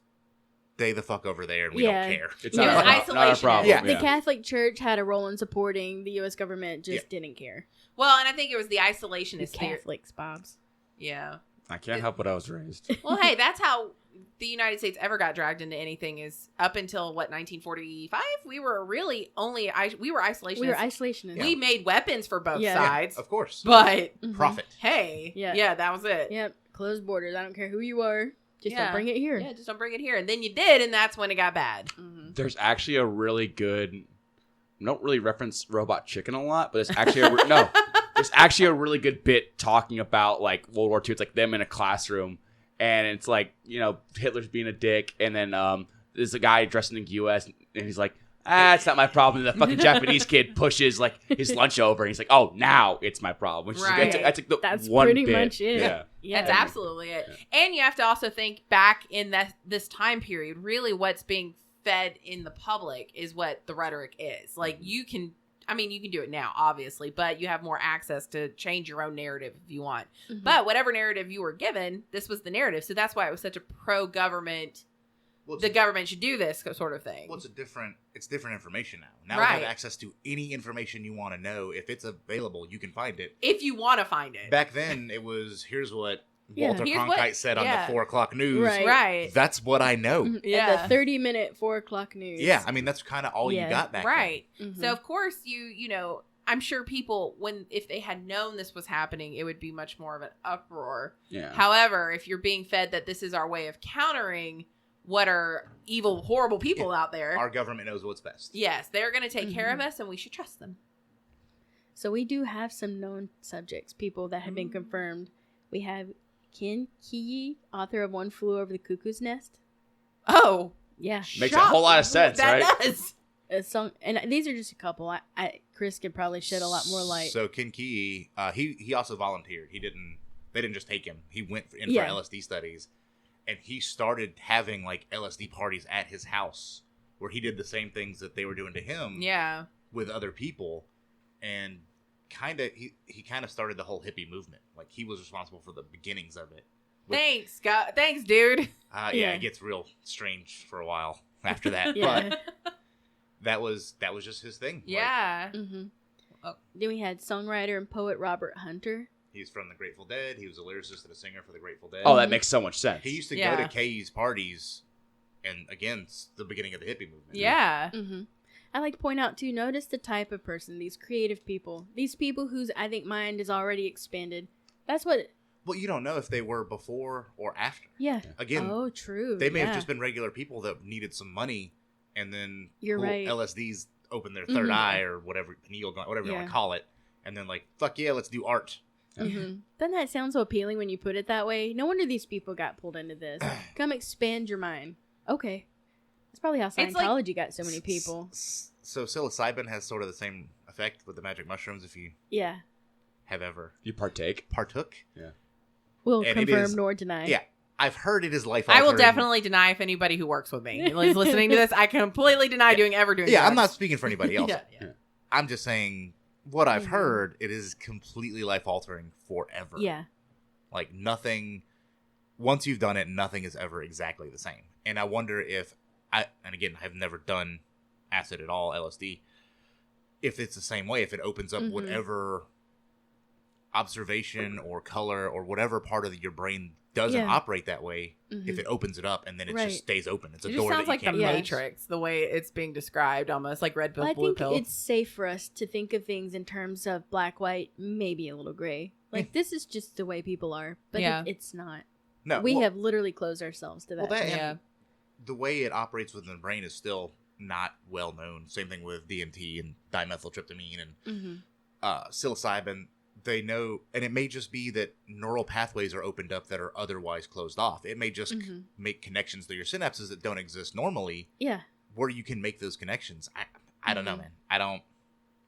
stay the fuck over there and we Yeah. don't care. It's Yeah. not, It was not a isolationist. problem. Yeah. The Catholic Church had a role in supporting the U.S. government, just didn't care. Well, and I think it was the The isolationist theory. Catholics, Bobs. Yeah. I can't help what I was raised. Well, hey, that's how the United States ever got dragged into anything is up until, 1945? We were really we were isolationists. We were isolationists. We made weapons for both Yeah. sides. Of course. But, Mhm. Profit. hey, Yeah. yeah, that was it. Yep. Closed borders. I don't care who you are. Just Yeah. don't bring it here. Yeah, just don't bring it here. And then you did, and that's when it got bad. Mm-hmm. There's actually a really good. I don't really reference Robot Chicken a lot, but there's actually no. There's actually a really good bit talking about World War II. It's them in a classroom, and it's Hitler's being a dick, and then there's a guy dressed in the U.S. and he's like, it's not my problem. And the fucking Japanese kid pushes his lunch over, and he's like, oh, now it's my problem. Which Right. is the That's one pretty bit. much it. Yeah. Yeah. That's absolutely it. And you have to also think back in this time period, really what's being fed in the public is what the rhetoric is. You can do it now, obviously, but you have more access to change your own narrative if you want. Mhm. But whatever narrative you were given, this was the narrative. So that's why it was such a pro-government, the government should do this sort of thing. Well, it's different information now. Now Right. we have access to any information you want to know. If it's available, you can find it. If you want to find it. Back then, it was, here's what Yeah. Walter Here's what- Cronkite said on yeah. the 4 o'clock news. Right. Right. That's what I know. Mhm. Yeah. At the 30-minute 4 o'clock news. Yeah, I mean, that's kind of all Yeah. you got back Right. Mhm. So of course I'm sure people if they had known this was happening, it would be much more of an uproar. Yeah. However, if you're being fed that this is our way of countering what are evil, horrible people out there, then. Our government knows what's best. yes, they're going to take care Mm-hmm. of us, and we should trust them. So we do have some known subjects, people that have been confirmed. We have Ken Key, author of One Flew Over the Cuckoo's Nest. Oh, Yeah. Makes a whole lot of sense, that right? Does. A song, and these are just a couple. Chris could probably shed a lot more light. So Ken Key, he also volunteered. They didn't just take him. He went in Yeah. for LSD studies, and he started having LSD parties at his house where he did the same things that they were doing to him Yeah. with other people, and he kind of started the whole hippie movement. Like, he was responsible for the beginnings of it. Thanks, God. Thanks, dude. Yeah, it gets real strange for a while after that. Yeah. But that was just his thing. Yeah. Mm-hmm. Oh. Then we had songwriter and poet Robert Hunter. He's from the Grateful Dead. He was a lyricist and a singer for the Grateful Dead. Oh, that makes so much sense. He used to Yeah. go to Kay's parties, and again, it's the beginning of the hippie movement. Yeah. Mm-hmm. I like to point out too, notice the type of person, these creative people, these people whose I think mind is already expanded. That's what. Well, you don't know if they were before or after. Yeah. Again, Oh, true. they may yeah. have just been regular people that needed some money, and then You're right. LSDs opened their third Mhm. eye or whatever, pineal gland, whatever you want Yeah. to call it, and then like, fuck yeah, let's do art. Mm-hmm. Doesn't that sound so appealing when you put it that way? No wonder these people got pulled into this. Come expand your mind. Okay. That's probably how It's like- Scientology got so many people. So psilocybin has sort of the same effect with the magic mushrooms if you Yeah. have ever You partake. partook. Will And it confirm is- nor deny. Yeah, I've heard it is life I altering. will definitely deny if anybody who works with me is listening to this. I completely deny doing doing Yeah, I'm not drugs. speaking for anybody else. Yeah. I'm just saying what I've Mhm. heard. It is completely life altering forever. Yeah. Like nothing. Once you've done it, nothing is ever exactly the same. And I wonder if and again, I've never done acid at all, LSD. If it's the same way, if it opens up Mhm. whatever observation or color or whatever part of your brain doesn't Yeah. operate that way, Mhm. if it opens it up and then it Right. just stays open. It's a It door just sounds that like you the can't Yeah. close. Matrix, the way it's being described, almost like red pill, I blue think pill. it's safe for us to think of things in terms of black, white, maybe a little gray. Like, this is just the way people are. But Yeah. it's not. No, We well, have literally closed ourselves to that. well, that Yeah. and the way it operates within the brain is still not well known. Same thing with DMT and dimethyltryptamine and Mm-hmm. psilocybin. They know, and it may just be that neural pathways are opened up that are otherwise closed off. It may just Mhm. make connections to your synapses that don't exist normally, Yeah. where you can make those connections. I don't know, Mhm. man. I don't.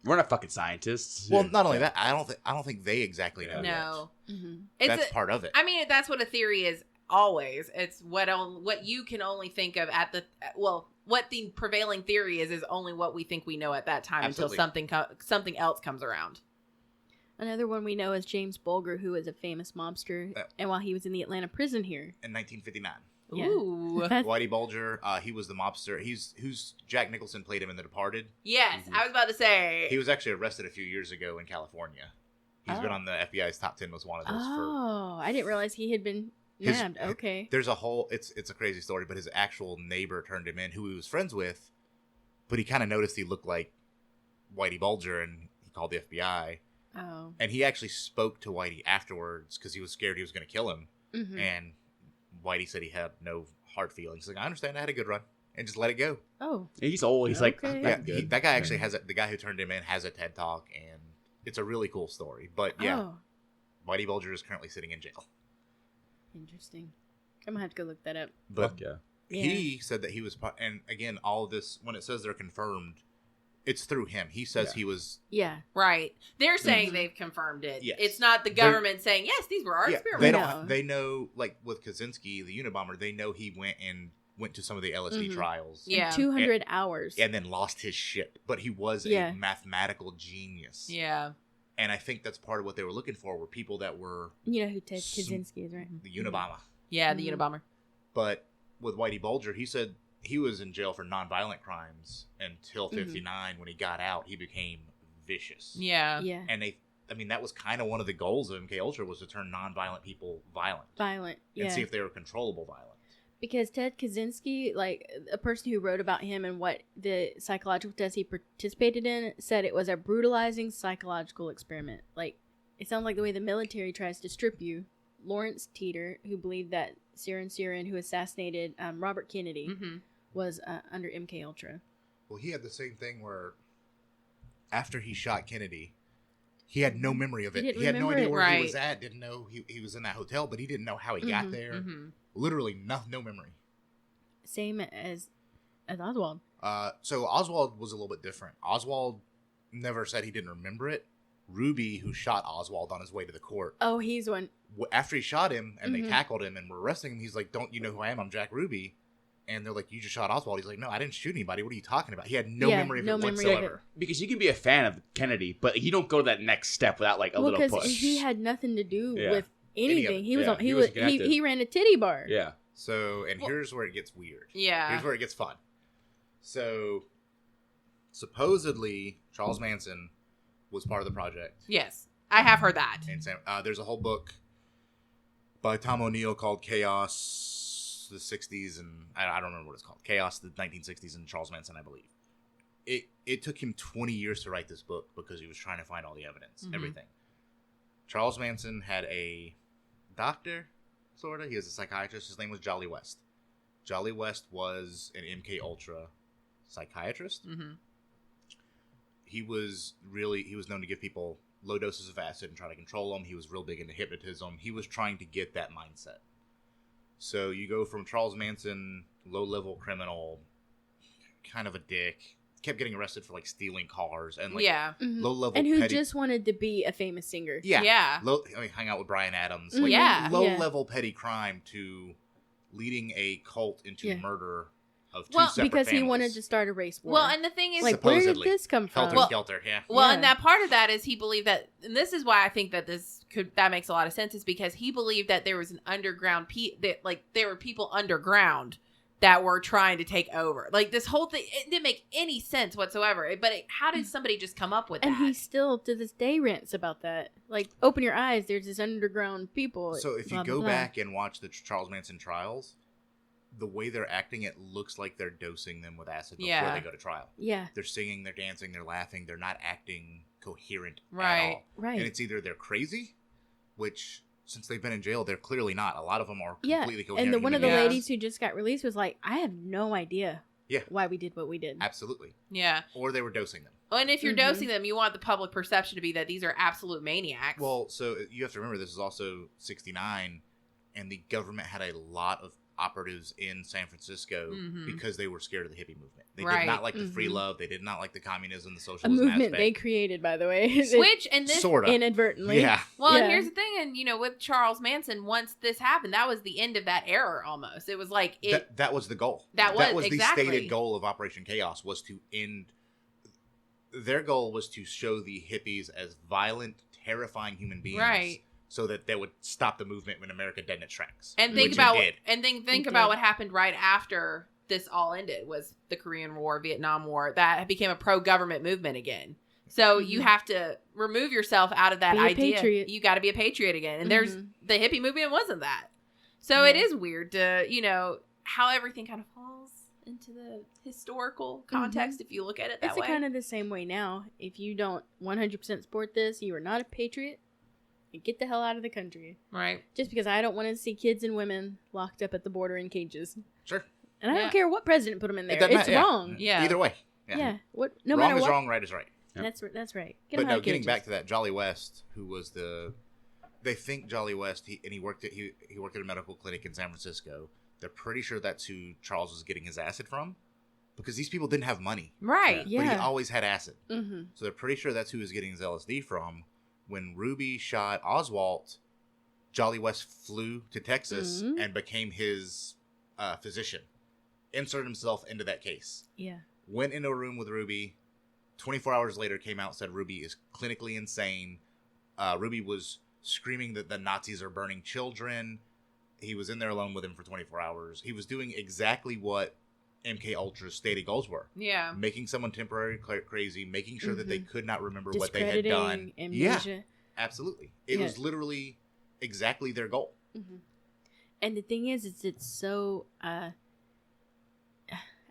We're not fucking scientists. Well, not only that, I don't think they exactly know. Yeah. yet. No. Mm-hmm. It's Part of it. I mean, that's what a theory is always. It's what you can only think of at the what the prevailing theory is only what we think we know at that time Absolutely. until something else comes around. Another one we know is James Bulger, who was a famous mobster, and while he was in the Atlanta prison here. In 1959, Yeah. Ooh. That's- Whitey Bulger, he was the mobster. Who's Jack Nicholson played him in The Departed. Yes, Mhm. I was about to say. He was actually arrested a few years ago in California. He's been Oh. on the FBI's top 10 most wanted list for. Oh, I didn't realize he had been His- nabbed. Okay. There's a whole. It's a crazy story, but his actual neighbor turned him in, who he was friends with, but he kind of noticed he looked like Whitey Bulger, and he called the FBI. Oh. And he actually spoke to Whitey afterwards because he was scared he was going to kill him. Mm-hmm. And Whitey said he had no hard feelings. He's like, I understand, I had a good run, and just let it go. Oh. He's old. He's like, Okay. that's Yeah, good. that guy actually has the guy who turned him in has a TED Talk, and it's a really cool story. But yeah, Oh. Whitey Bulger is currently sitting in jail. Interesting. I'm gonna have to go look that up. But Fuck yeah. he said that he was, and again, all of this, when it says they're confirmed, it's through him. He says Yeah. he was. Yeah. Right. They're saying Mhm. they've confirmed it. Yes. It's not the government saying, yes, these were our Yeah, experiments. they No. don't. They know, like with Kaczynski, the Unabomber, they know he went to some of the LSD Mhm. trials. Yeah. In 200 hours. And then lost his shit. But he was Yeah. a mathematical genius. Yeah. And I think that's part of what they were looking for, were people that were You know who Ted Kaczynski is, right? the Unabomber. Yeah, the Mhm. Unabomber. But with Whitey Bulger, he said he was in jail for nonviolent crimes until 59. When he got out, he became vicious. Yeah. Yeah. And that was kind of one of the goals of MKUltra, was to turn nonviolent people violent Violent. and Yeah. see if they were controllable violent. Because Ted Kaczynski, like a person who wrote about him and what the psychological tests he participated in, said it was a brutalizing psychological experiment. Like, it sounds like the way the military tries to strip you. Lawrence Teeter, who believed that Sirin, who assassinated Robert Kennedy, Mm-hmm. was under MKUltra. Well, he had the same thing where after he shot Kennedy, he had no memory of He it. didn't He had no remember idea it. where he Right. was at, didn't know he was in that hotel, but he didn't know how he got Mhm. there. Mm-hmm. Literally no memory. Same as Oswald. So Oswald was a little bit different. Oswald never said he didn't remember it. Ruby, who shot Oswald on his way to the court, Oh, he's one. after he shot him and Mhm. they tackled him and were arresting him, he's like, "Don't you know who I am? I'm Jack Ruby." And they're like, you just shot Oswald. He's like, no, I didn't shoot anybody. What are you talking about? He had no Yeah, memory of no it memory of whatsoever. Because you can be a fan of Kennedy, but you don't go to that next step without like a little because push. he had nothing to do Yeah. with anything. He was Yeah, on, he he wasn't was connected. he ran a titty bar. Yeah. So, and Well- here's where it gets weird. Yeah. Here's where it gets fun. So, supposedly, Charles Manson was part of the project. Yes. I have heard that. And there's a whole book by Tom O'Neill called Chaos, the 60s, and I don't remember what it's called. Chaos, the 1960s, and Charles Manson, I believe. It took him 20 years to write this book because he was trying to find all the evidence, everything. Charles Manson had a doctor, sort of. He was a psychiatrist. His name was Jolly West. Jolly West was an MKUltra psychiatrist. Mm-hmm. He was known to give people low doses of acid and try to control them. He was real big into hypnotism. He was trying to get that mindset. So you go from Charles Manson, low-level criminal, kind of a dick, kept getting arrested for like stealing cars and like Yeah. Mhm. low-level And who petty. just wanted to be a famous singer. Yeah. Yeah. Hang out with Bryan Adams. Mhm. Like, Yeah. low-level petty crime to leading a cult into Yeah. murder of two Well, separate Because he families. wanted to start a race war. Well, and the thing is, like, where did Supposedly. this come from? Helter Well- Skelter, yeah. well, Yeah. and that part of that is he believed that, and this is why I think that that makes a lot of sense, is because he believed that there was an underground that like there were people underground that were trying to take over. Like this whole thing, it didn't make any sense whatsoever. But how did somebody just come up with And that? he still, to this day, rants about that. Like, open your eyes, there's this underground people. So if you blah, go blah, blah. back and watch the Charles Manson trials, the way they're acting, it looks like they're dosing them with acid before Yeah. they go to trial. Yeah, They're singing, they're dancing, they're laughing, they're not acting coherent at Right. all. right. And it's either they're crazy, which since they've been in jail, they're clearly not. A lot of them are Yeah, completely coherent. and one of the human Yeah. ladies who just got released was like, I have no idea Yeah. why we did what we did. Absolutely. yeah. Or they were dosing them. Well, and if you're Mhm. dosing them, you want the public perception to be that these are absolute maniacs. Well, so you have to remember this is also 69, and the government had a lot of operatives in San Francisco Mhm. because they were scared of the hippie movement. They Right. did not like the free Mhm. love. They did not like the communism, the A socialism movement they aspect. created, by the way. Which, and this, Sort of. Inadvertently. Yeah. well, Yeah. and here's the thing, and with Charles Manson, once this happened, that was the end of that era almost. It was like That was the goal. That was- the exactly. stated goal of Operation Chaos, was to end. Their goal was to show the hippies as violent, terrifying human beings, Right. so that they would stop the movement when America dead in its tracks. And think which about it did. and then think It about did. what happened right after this all ended was the Korean War, Vietnam War. That became a pro-government movement again. So you Mhm. have to remove yourself out of that Be a idea. patriot. You got to be a patriot again. And there's Mhm. the hippie movement wasn't that. So it Yeah. is weird to how everything kind of falls into the historical context if you look at it that It's way. kind of the same way now. If you don't 100% support this, you are not a patriot. And get the hell out of the country. right. Just because I don't want to see kids and women locked up at the border in cages. Sure. And I Yeah. don't care what president put them in there. doesn't It's matter, yeah. wrong. Yeah. Either way. Yeah. What? No wrong matter is what. wrong, right is right. Yep. That's right. Get But 'em out no, of getting cages. back to that, Jolly West, who was they think Jolly West, he worked at a medical clinic in San Francisco. They're pretty sure that's who Charles was getting his acid from, because these people didn't have money, Right. Yeah. but he always had acid. Mm-hmm. So they're pretty sure that's who he was getting his LSD from. When Ruby shot Oswald, Jolly West flew to Texas Mhm. and became his physician, inserted himself into that case. Yeah. Went into a room with Ruby. 24 hours later, came out, said Ruby is clinically insane. Ruby was screaming that the Nazis are burning children. He was in there alone with him for 24 hours. He was doing exactly what MKUltra's stated goals were. Yeah. Making someone temporarily crazy, making sure that they Mhm. could not remember what they had done. Discrediting Yeah, amnesia. absolutely. It Yeah. was literally exactly their goal. Mm-hmm. And the thing is, it's so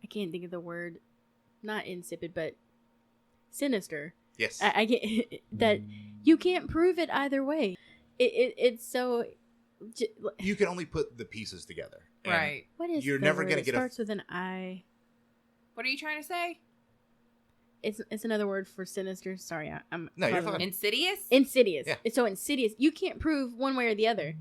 I can't think of the word, not insipid, but sinister. Yes. I get that you can't prove it either way. It's so. You can only put the pieces together. And Right. What is You're the never word? gonna It get a- starts with an I. What are you trying to say? It's another word for sinister. Sorry, I'm No, you're probably- fine. Insidious? Insidious. Yeah. It's so insidious. You can't prove one way or the other.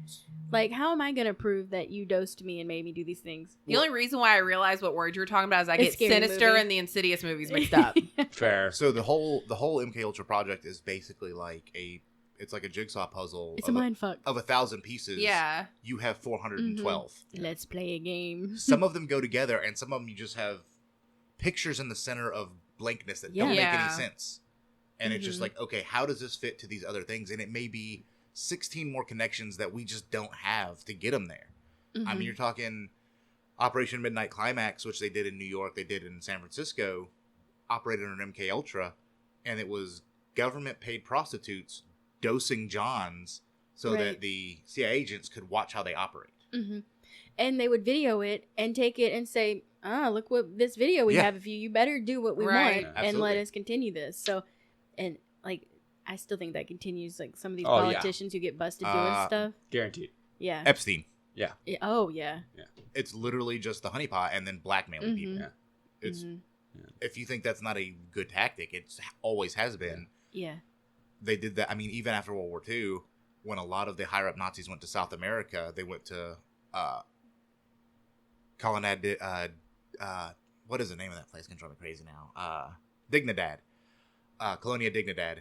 Like, how am I gonna prove that you dosed me and made me do these things? The only reason why I realized what word you were talking about is I It's get scary Sinister movie. and the Insidious movies mixed up. Fair. So the whole MKUltra project is basically like it's like a jigsaw puzzle. It's a mind fuck. Of 1,000 pieces. Yeah. You have 412. Let's play a game. Some of them go together, and some of them you just have pictures in the center of blankness that don't make any sense. And it's just like, okay, how does this fit to these other things? And it may be 16 more connections that we just don't have to get them there. I mean, you're talking Operation Midnight Climax, which they did in New York, they did in San Francisco, operated under MKUltra, and it was government-paid prostitutes dosing Johns so that the CIA agents could watch how they operate. And they would video it and take it and say, look what this video we have of you. You better do what we want and let us continue this. So, and like, I still think that continues. Like some of these politicians who get busted doing stuff. Guaranteed. Yeah. Epstein. Yeah. Oh, yeah. It's literally just the honeypot and then blackmailing people. Yeah. It's if you think that's not a good tactic, it always has been. Yeah. They did that. I mean, even after World War II, when a lot of the higher up Nazis went to South America, they went to what is the name of that place? It's gonna drive me crazy now. Dignidad. Colonia Dignidad.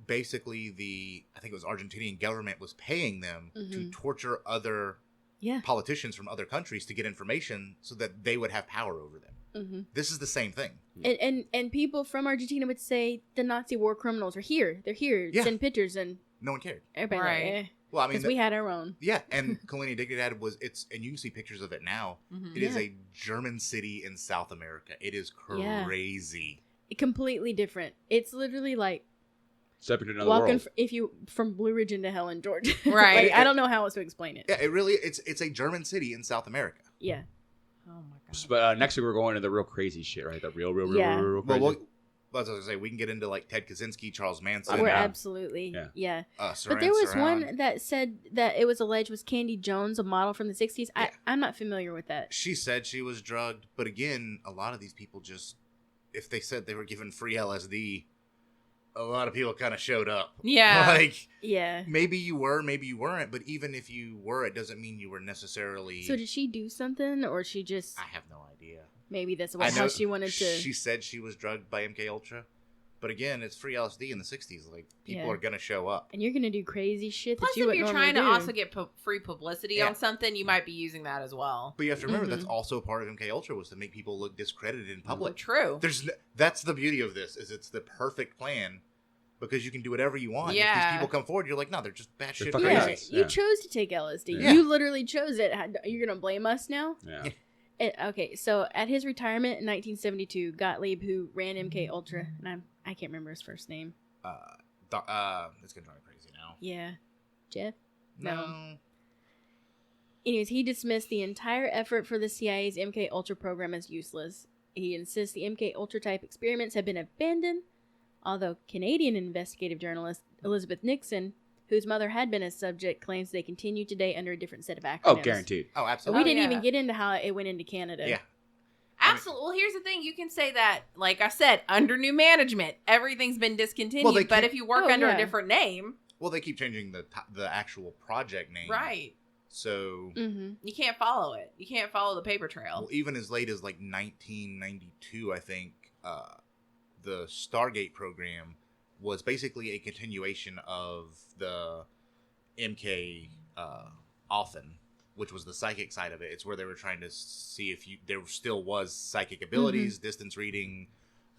Basically, I think it was Argentinian government was paying them to torture other politicians from other countries to get information so that they would have power over them. This is the same thing. And people from Argentina would say the Nazi war criminals are here. They're here. Send pictures and no one cared. Everybody like, well, I mean, because we had our own. Yeah, and Colonia Dignidad and you can see pictures of it now. It is a German city in South America. It is crazy. Completely different. It's literally like stepping to another world. If you from Blue Ridge into hell in Georgia. Right. I don't know how else to explain it. Yeah, it really it's a German city in South America. Yeah. Oh my god. But next week we're going to the real crazy shit, right? The real crazy. Well, as I was gonna say, we can get into like Ted Kaczynski, Charles Manson. We're absolutely, yeah. But there was one that said that it was alleged was Candy Jones, a model from the 60s. I'm not familiar with that. She said she was drugged, but again, a lot of these people just, if they said they were given free LSD, a lot of people kind of showed up. Yeah. Like, yeah. Maybe you were, maybe you weren't, but even if you were, it doesn't mean you were necessarily. So did she do something, or she just? I have no idea. Maybe that's how she wanted to. She said she was drugged by MKUltra, but again, it's free LSD in the 60s. Like, people are gonna show up, and you're gonna do crazy shit. Plus, that you if you're trying to also get free publicity on something, you might be using that as well. But you have to remember that's also part of MKUltra was to make people look discredited in public. True. That's the beauty of this is it's the perfect plan. Because you can do whatever you want. Yeah. If these people come forward, you're like, no, they're just batshit crazy. You chose to take LSD. Yeah. You literally chose it. You're going to blame us now? Yeah. Okay, so at his retirement in 1972, Gottlieb, who ran MKUltra, and I can't remember his first name. It's going to drive me crazy now. Yeah. Jeff? No. Anyways, he dismissed the entire effort for the CIA's MKUltra program as useless. He insists the MKUltra type experiments have been abandoned. Although Canadian investigative journalist Elizabeth Nixon, whose mother had been a subject, claims they continue today under a different set of acronyms. Oh, guaranteed. Oh, absolutely. We didn't even get into how it went into Canada. Yeah. Absolutely. Well, here's the thing. You can say that, like I said, under new management, every's been discontinued. But if you work under a different name. Well, they keep changing the actual project name. Right. So. You can't follow it. You can't follow the paper trail. Well, even as late as like 1992, I think, the Stargate program was basically a continuation of the MK Often, which was the psychic side of it. It's where they were trying to see if there still was psychic abilities, distance reading,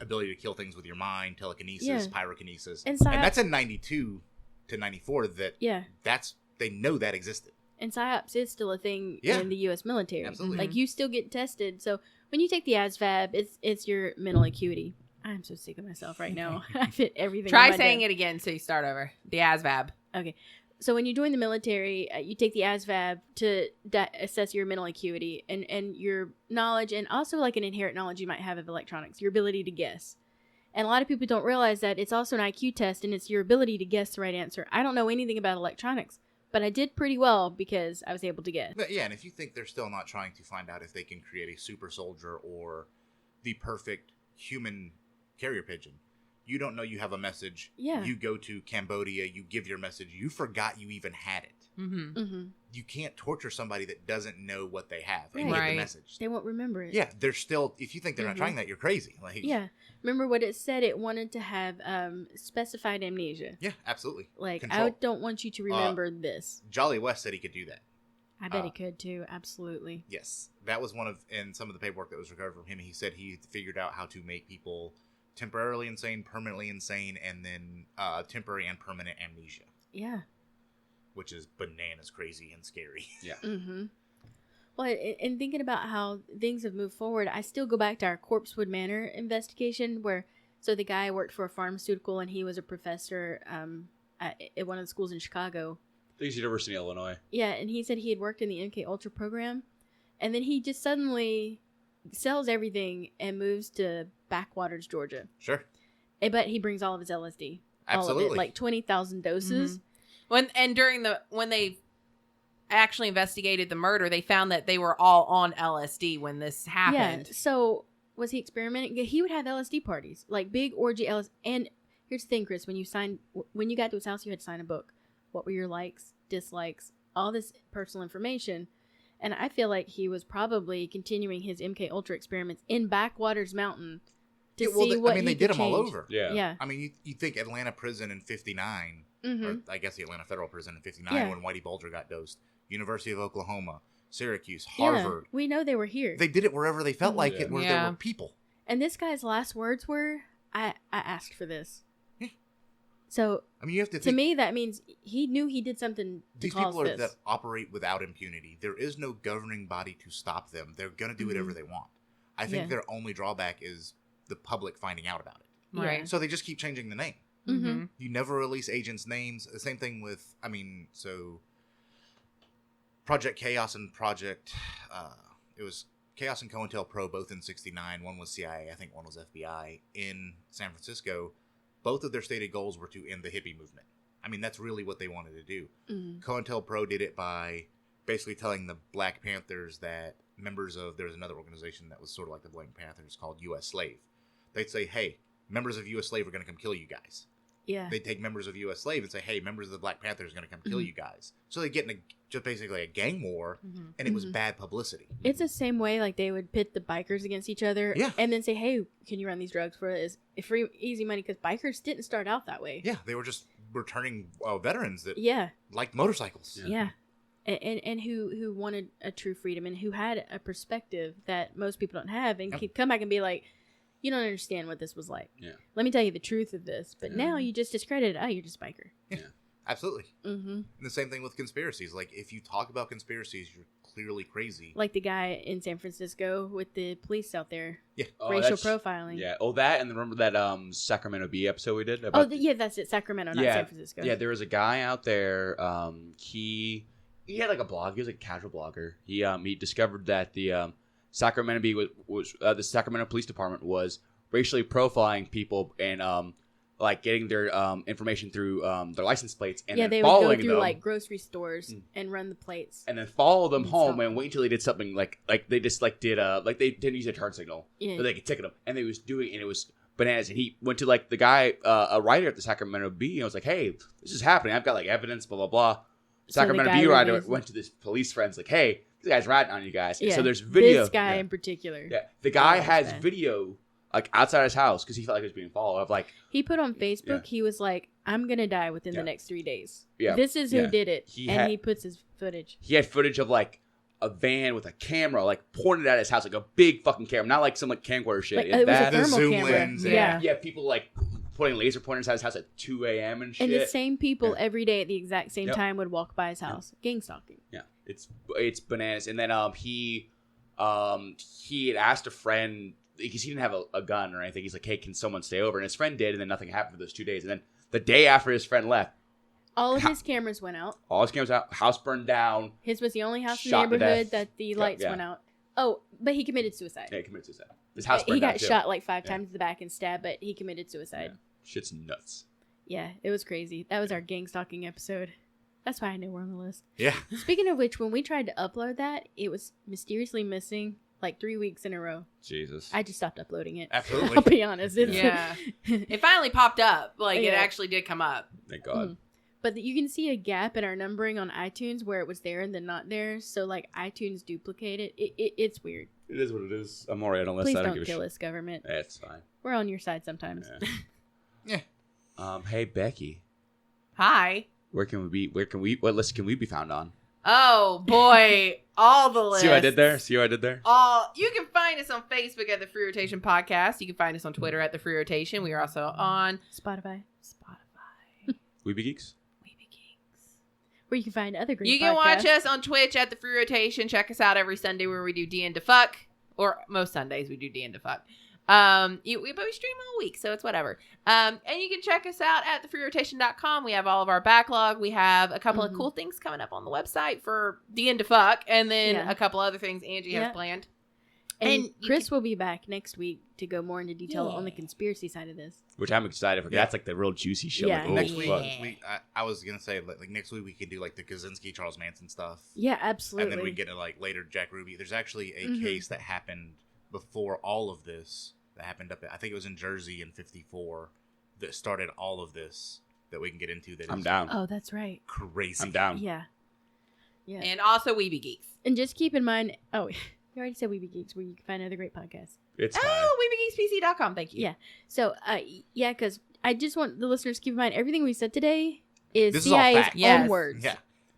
ability to kill things with your mind, telekinesis, pyrokinesis. And that's in 92 to 94 they know that existed. And PSYOPs is still a thing in the U.S. military. Absolutely. Like, you still get tested. So when you take the ASVAB, it's your mental acuity. I'm so sick of myself right now. I fit everything. Try saying it again so you start over. The ASVAB. Okay. So when you join the military, you take the ASVAB to assess your mental acuity and your knowledge, and also like an inherent knowledge you might have of electronics, your ability to guess. And a lot of people don't realize that it's also an IQ test, and it's your ability to guess the right answer. I don't know anything about electronics, but I did pretty well because I was able to guess. But yeah, and if you think they're still not trying to find out if they can create a super soldier or the perfect human carrier pigeon, you don't know you have a message. Yeah. You go to Cambodia, you give your message, you forgot you even had it. You can't torture somebody that doesn't know what they have and Right. get Right. the message. They won't remember it. Yeah, they're still. If you think they're not trying that, you're crazy. Like, Yeah. Remember what it said? It wanted to have specified amnesia. yeah, absolutely. Like, Control. I don't want you to remember this. Jolly West said he could do that. I bet he could too. Absolutely. Yes, that was one of in some of the paperwork that was recovered from him. He said he figured out how to make people temporarily insane, permanently insane, and then temporary and permanent amnesia, Yeah. which is bananas crazy and scary. Yeah. Mm-hmm. Well, and thinking about how things have moved forward, I still go back to our Corpsewood Manor investigation where, so the guy worked for a pharmaceutical and he was a professor at one of the schools in Chicago. I think it's University of Illinois. Yeah, and he said he had worked in the MKUltra program, and then he just suddenly sells everything and moves to Backwaters, Georgia. Sure, But he brings all of his LSD. All absolutely. of it, like 20,000 doses. When they actually investigated the murder, they found that they were all on LSD when this happened. Yeah, so was he experimenting? He would have LSD parties, like big orgy LSD. And here's the thing, Chris, when you got to his house, you had to sign a book. What were your likes, dislikes, all this personal information. And I feel like he was probably continuing his MKUltra experiments in Backwaters Mountain to see what they did them all over. Yeah. Yeah. I mean, you think Atlanta prison in '59, Mm-hmm. or I guess the Atlanta Federal Prison in '59 Yeah. when Whitey Bulger got dosed. University of Oklahoma, Syracuse, Yeah, Harvard. we know they were here. They did it wherever they felt like Yeah. it, where Yeah. there were people. And this guy's last words were, I asked for this. Yeah. So I mean, you have to to think. me, that means he knew he did something to These cause people are this. that operate without impunity. There is no governing body to stop them. They're going to do whatever they want. I think Yeah. their only drawback is the public finding out about it. Yeah. Right. So they just keep changing the name. Mm-hmm. You never release agents' names. The same thing with, so Project Chaos and it was Chaos and COINTELPRO, both in '69. One was CIA, I think one was FBI in San Francisco. Both of their stated goals were to end the hippie movement. I mean, that's really what they wanted to do. Mm-hmm. COINTELPRO did it by basically telling the Black Panthers that there was another organization that was sort of like the Black Panthers called U.S. Slave. They'd say, hey, members of U.S. Slave are going to come kill you guys. Yeah. They'd take members of U.S. Slave and say, hey, members of the Black Panthers are going to come kill you guys. So they get in just basically a gang war, and it was bad publicity. It's the same way, like, they would pit the bikers against each other. Yeah. And then say, hey, can you run these drugs for us? Free, easy money, because bikers didn't start out that way. Yeah, they were just returning veterans that Yeah. liked motorcycles. Yeah. And who wanted a true freedom and who had a perspective that most people don't have and could come back and be like, you don't understand what this was like. Yeah. Let me tell you the truth of this. But now you just discredit it. Oh, you're just a biker. Yeah. Absolutely. Mm-hmm. And the same thing with conspiracies. Like, if you talk about conspiracies, you're clearly crazy. Like the guy in San Francisco with the police out there. Yeah. Oh, Racial that's- profiling. Yeah. Oh, that, and remember that Sacramento Bee episode we did? Oh, About yeah, that's it. Sacramento, not San Francisco. Yeah, there was a guy out there. He had like a blog. He was like a casual blogger. He discovered that the Sacramento Bee was the Sacramento Police Department was racially profiling people and like getting their information through their license plates and yeah, then they would go following through them like grocery stores and run the plates. and then follow them and home stop and wait until they did something like they just like did like they didn't use a turn signal, Yeah. but they could ticket them, and they was doing, and it was bananas. And he went to like the guy, a writer at the Sacramento Bee, and was like, "Hey, this is happening. I've got like evidence, blah blah blah." So the Sacramento guy Bee writer released- went to this police friends like, "Hey, this guy's ratting on you guys." Yeah. So there's video. This guy yeah. in particular. Yeah, the guy that's has bad. video like outside his house because he felt like he was being followed. Of like, He put on Facebook, Yeah. he was like, I'm going to die within Yeah. the next 3 days. Yeah. This is who Yeah. did it. He and had- he puts his footage. he had footage of like a van with a camera like pointed at his house, like a big fucking camera, not like some like camcorder shit. Like, It's it was a bad. The thermal zoom camera. lens, Yeah. Yeah, people like putting laser pointers at his house at 2 a.m. and shit. And the same people Yeah. every day at the exact same Yep. time would walk by his house. Gang stalking. Yeah, it's bananas. And then he had asked a friend because he didn't have a gun or anything. He's like, "Hey, can someone stay over?" And his friend did, and then nothing happened for those 2 days. And then the day after his friend left, All of his cameras went out. all his cameras out, house burned down. His was the only house in the Shot to neighborhood death. that the lights Yeah. went out. Oh, but he committed suicide. Yeah, he committed suicide. His house burned He down got too. shot like 5 Yeah. times in the back and stabbed, but he committed suicide. Yeah. Shit's nuts. Yeah, it was crazy. That was our gang stalking episode. That's why I know we're on the list. Yeah. Speaking of which, when we tried to upload that, it was mysteriously missing like 3 weeks in a row. Jesus. I just stopped uploading it. Absolutely. I'll be honest. It's, Yeah. It finally popped up. Like, it Yeah. actually did come up. Thank God. But you can see a gap in our numbering on iTunes where it was there and then not there. So like iTunes duplicated. It's weird. It is what it is. I'm alright on this. Please I don't don't give kill a us, government. It's fine. We're on your side sometimes. Yeah. Hey Becky, Hi. what list can we be found on? Oh boy, all the lists. See what I did there? All you can find us on Facebook at the Free Rotation Podcast. You can find us on Twitter at the Free Rotation. We are also on Spotify. We Be Geeks. Where you can find other great You can podcasts. watch us on Twitch at the Free Rotation. Check us out every Sunday where we do D and Fuck, or most Sundays we do D and Fuck. But we stream all week, so it's whatever. And you can check us out at TheFreeRotation.com. We have all of our backlog. We have a couple of cool things coming up on the website for D and Fuck, and then a couple other things Angie has planned. And Chris will be back next week to go more into detail on the conspiracy side of this. Which I'm excited for. That's like the real juicy shit. Yeah. Like, Next week, fuck. I was gonna say like next week we could do like the Kaczynski, Charles Manson stuff. Yeah, absolutely. And then we get to like later Jack Ruby. There's actually a case that happened before all of this. That happened up. I think it was in Jersey in '54 that started all of this. That we can get into. That I'm is down. Oh, that's right. Crazy. I'm down. Yeah. And also We Be Geeks. And just keep in mind, you already said We Be Geeks, where you can find other great podcasts. It's fine. WeBeGeeksPC.com. Thank you. Yeah. So, because I just want the listeners to keep in mind, everything we said today is This is all CIA's fact. Yes. own words. Yeah.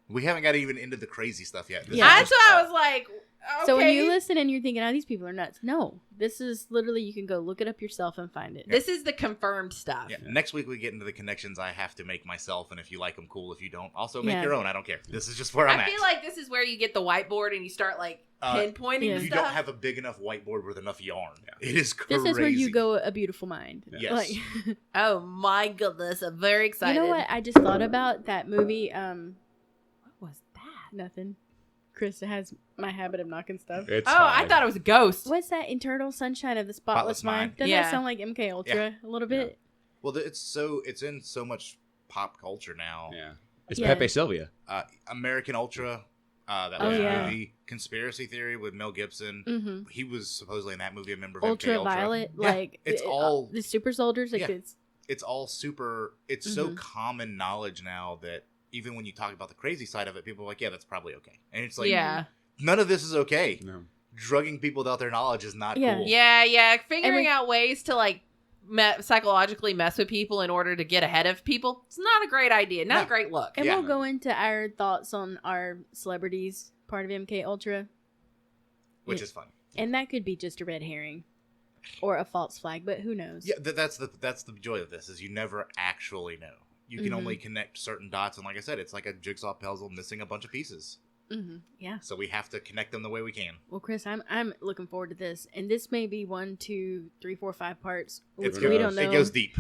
We haven't got even into the crazy stuff yet. This is That's just why I all- was like, okay. So when you listen and you're thinking, these people are nuts. No, this is literally, you can go look it up yourself and find it. This is the confirmed stuff. Yeah. Next week we get into the connections I have to make myself, and if you like them, cool. If you don't, also make Yeah. your own. I don't care. This is just where I'm I at. feel like this is where you get the whiteboard and you start like pinpointing yeah. the you stuff. don't have a big enough whiteboard with enough yarn. It is crazy. This is where you go, A Beautiful Mind. Yes. Like, Oh my goodness, I'm very excited. you know what? I just thought about that movie. What was that? Nothing. Chris has my habit of knocking stuff. It's Oh, fine. I thought it was a ghost. What's that? Eternal Sunshine of the Spotless Spotless Mind. Mind. Doesn't Yeah. that sound like MKUltra a little bit? Well, it's in so much pop culture now. Yeah. It's Yeah. Pepe Sylvia. American Ultra. That Oh, was yeah. a movie. Conspiracy Theory with Mel Gibson. Mm-hmm. He was supposedly in that movie a member of Ultraviolet, MKUltra. Yeah, like it's all the super soldiers. Like Yeah. it's all super. It's Mm-hmm. so common knowledge now that even when you talk about the crazy side of it, people are like, yeah, that's probably okay. And it's like, Yeah. none of this is okay. No. Drugging people without their knowledge is not Yeah. cool. Yeah. Figuring And we- out ways to like psychologically mess with people in order to get ahead of people. It's not a great idea. Not No. a great look. and Yeah. we'll go into our thoughts on our celebrities part of MKUltra, Which is fun. and that could be just a red herring or a false flag, but who knows? Yeah, that's the joy of this is you never actually know. You can Mhm. only connect certain dots, and like I said, it's like a jigsaw puzzle missing a bunch of pieces. Mm-hmm. Yeah. So we have to connect them the way we can. Well, Chris, I'm looking forward to this, and this may be 1, 2, 3, 4, 5 parts. It's We good. don't know. It goes deep.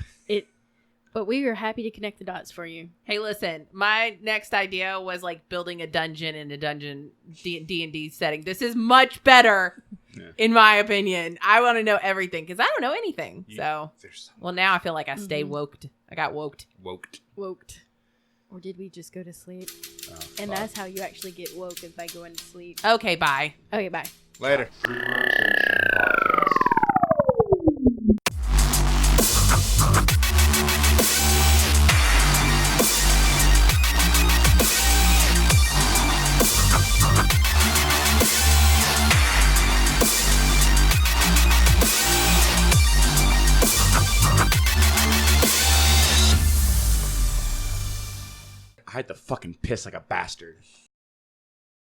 But we are happy to connect the dots for you. Hey, listen, my next idea was like building a dungeon in a dungeon D&D setting. This is much better, in my opinion. I want to know everything because I don't know anything. So, well, now I feel like I stay woked. I got woked. Woked. Or did we just go to sleep? And that's how you actually get woke, is by going to sleep. Okay, bye. Okay, bye. Later. I had to fucking piss like a bastard.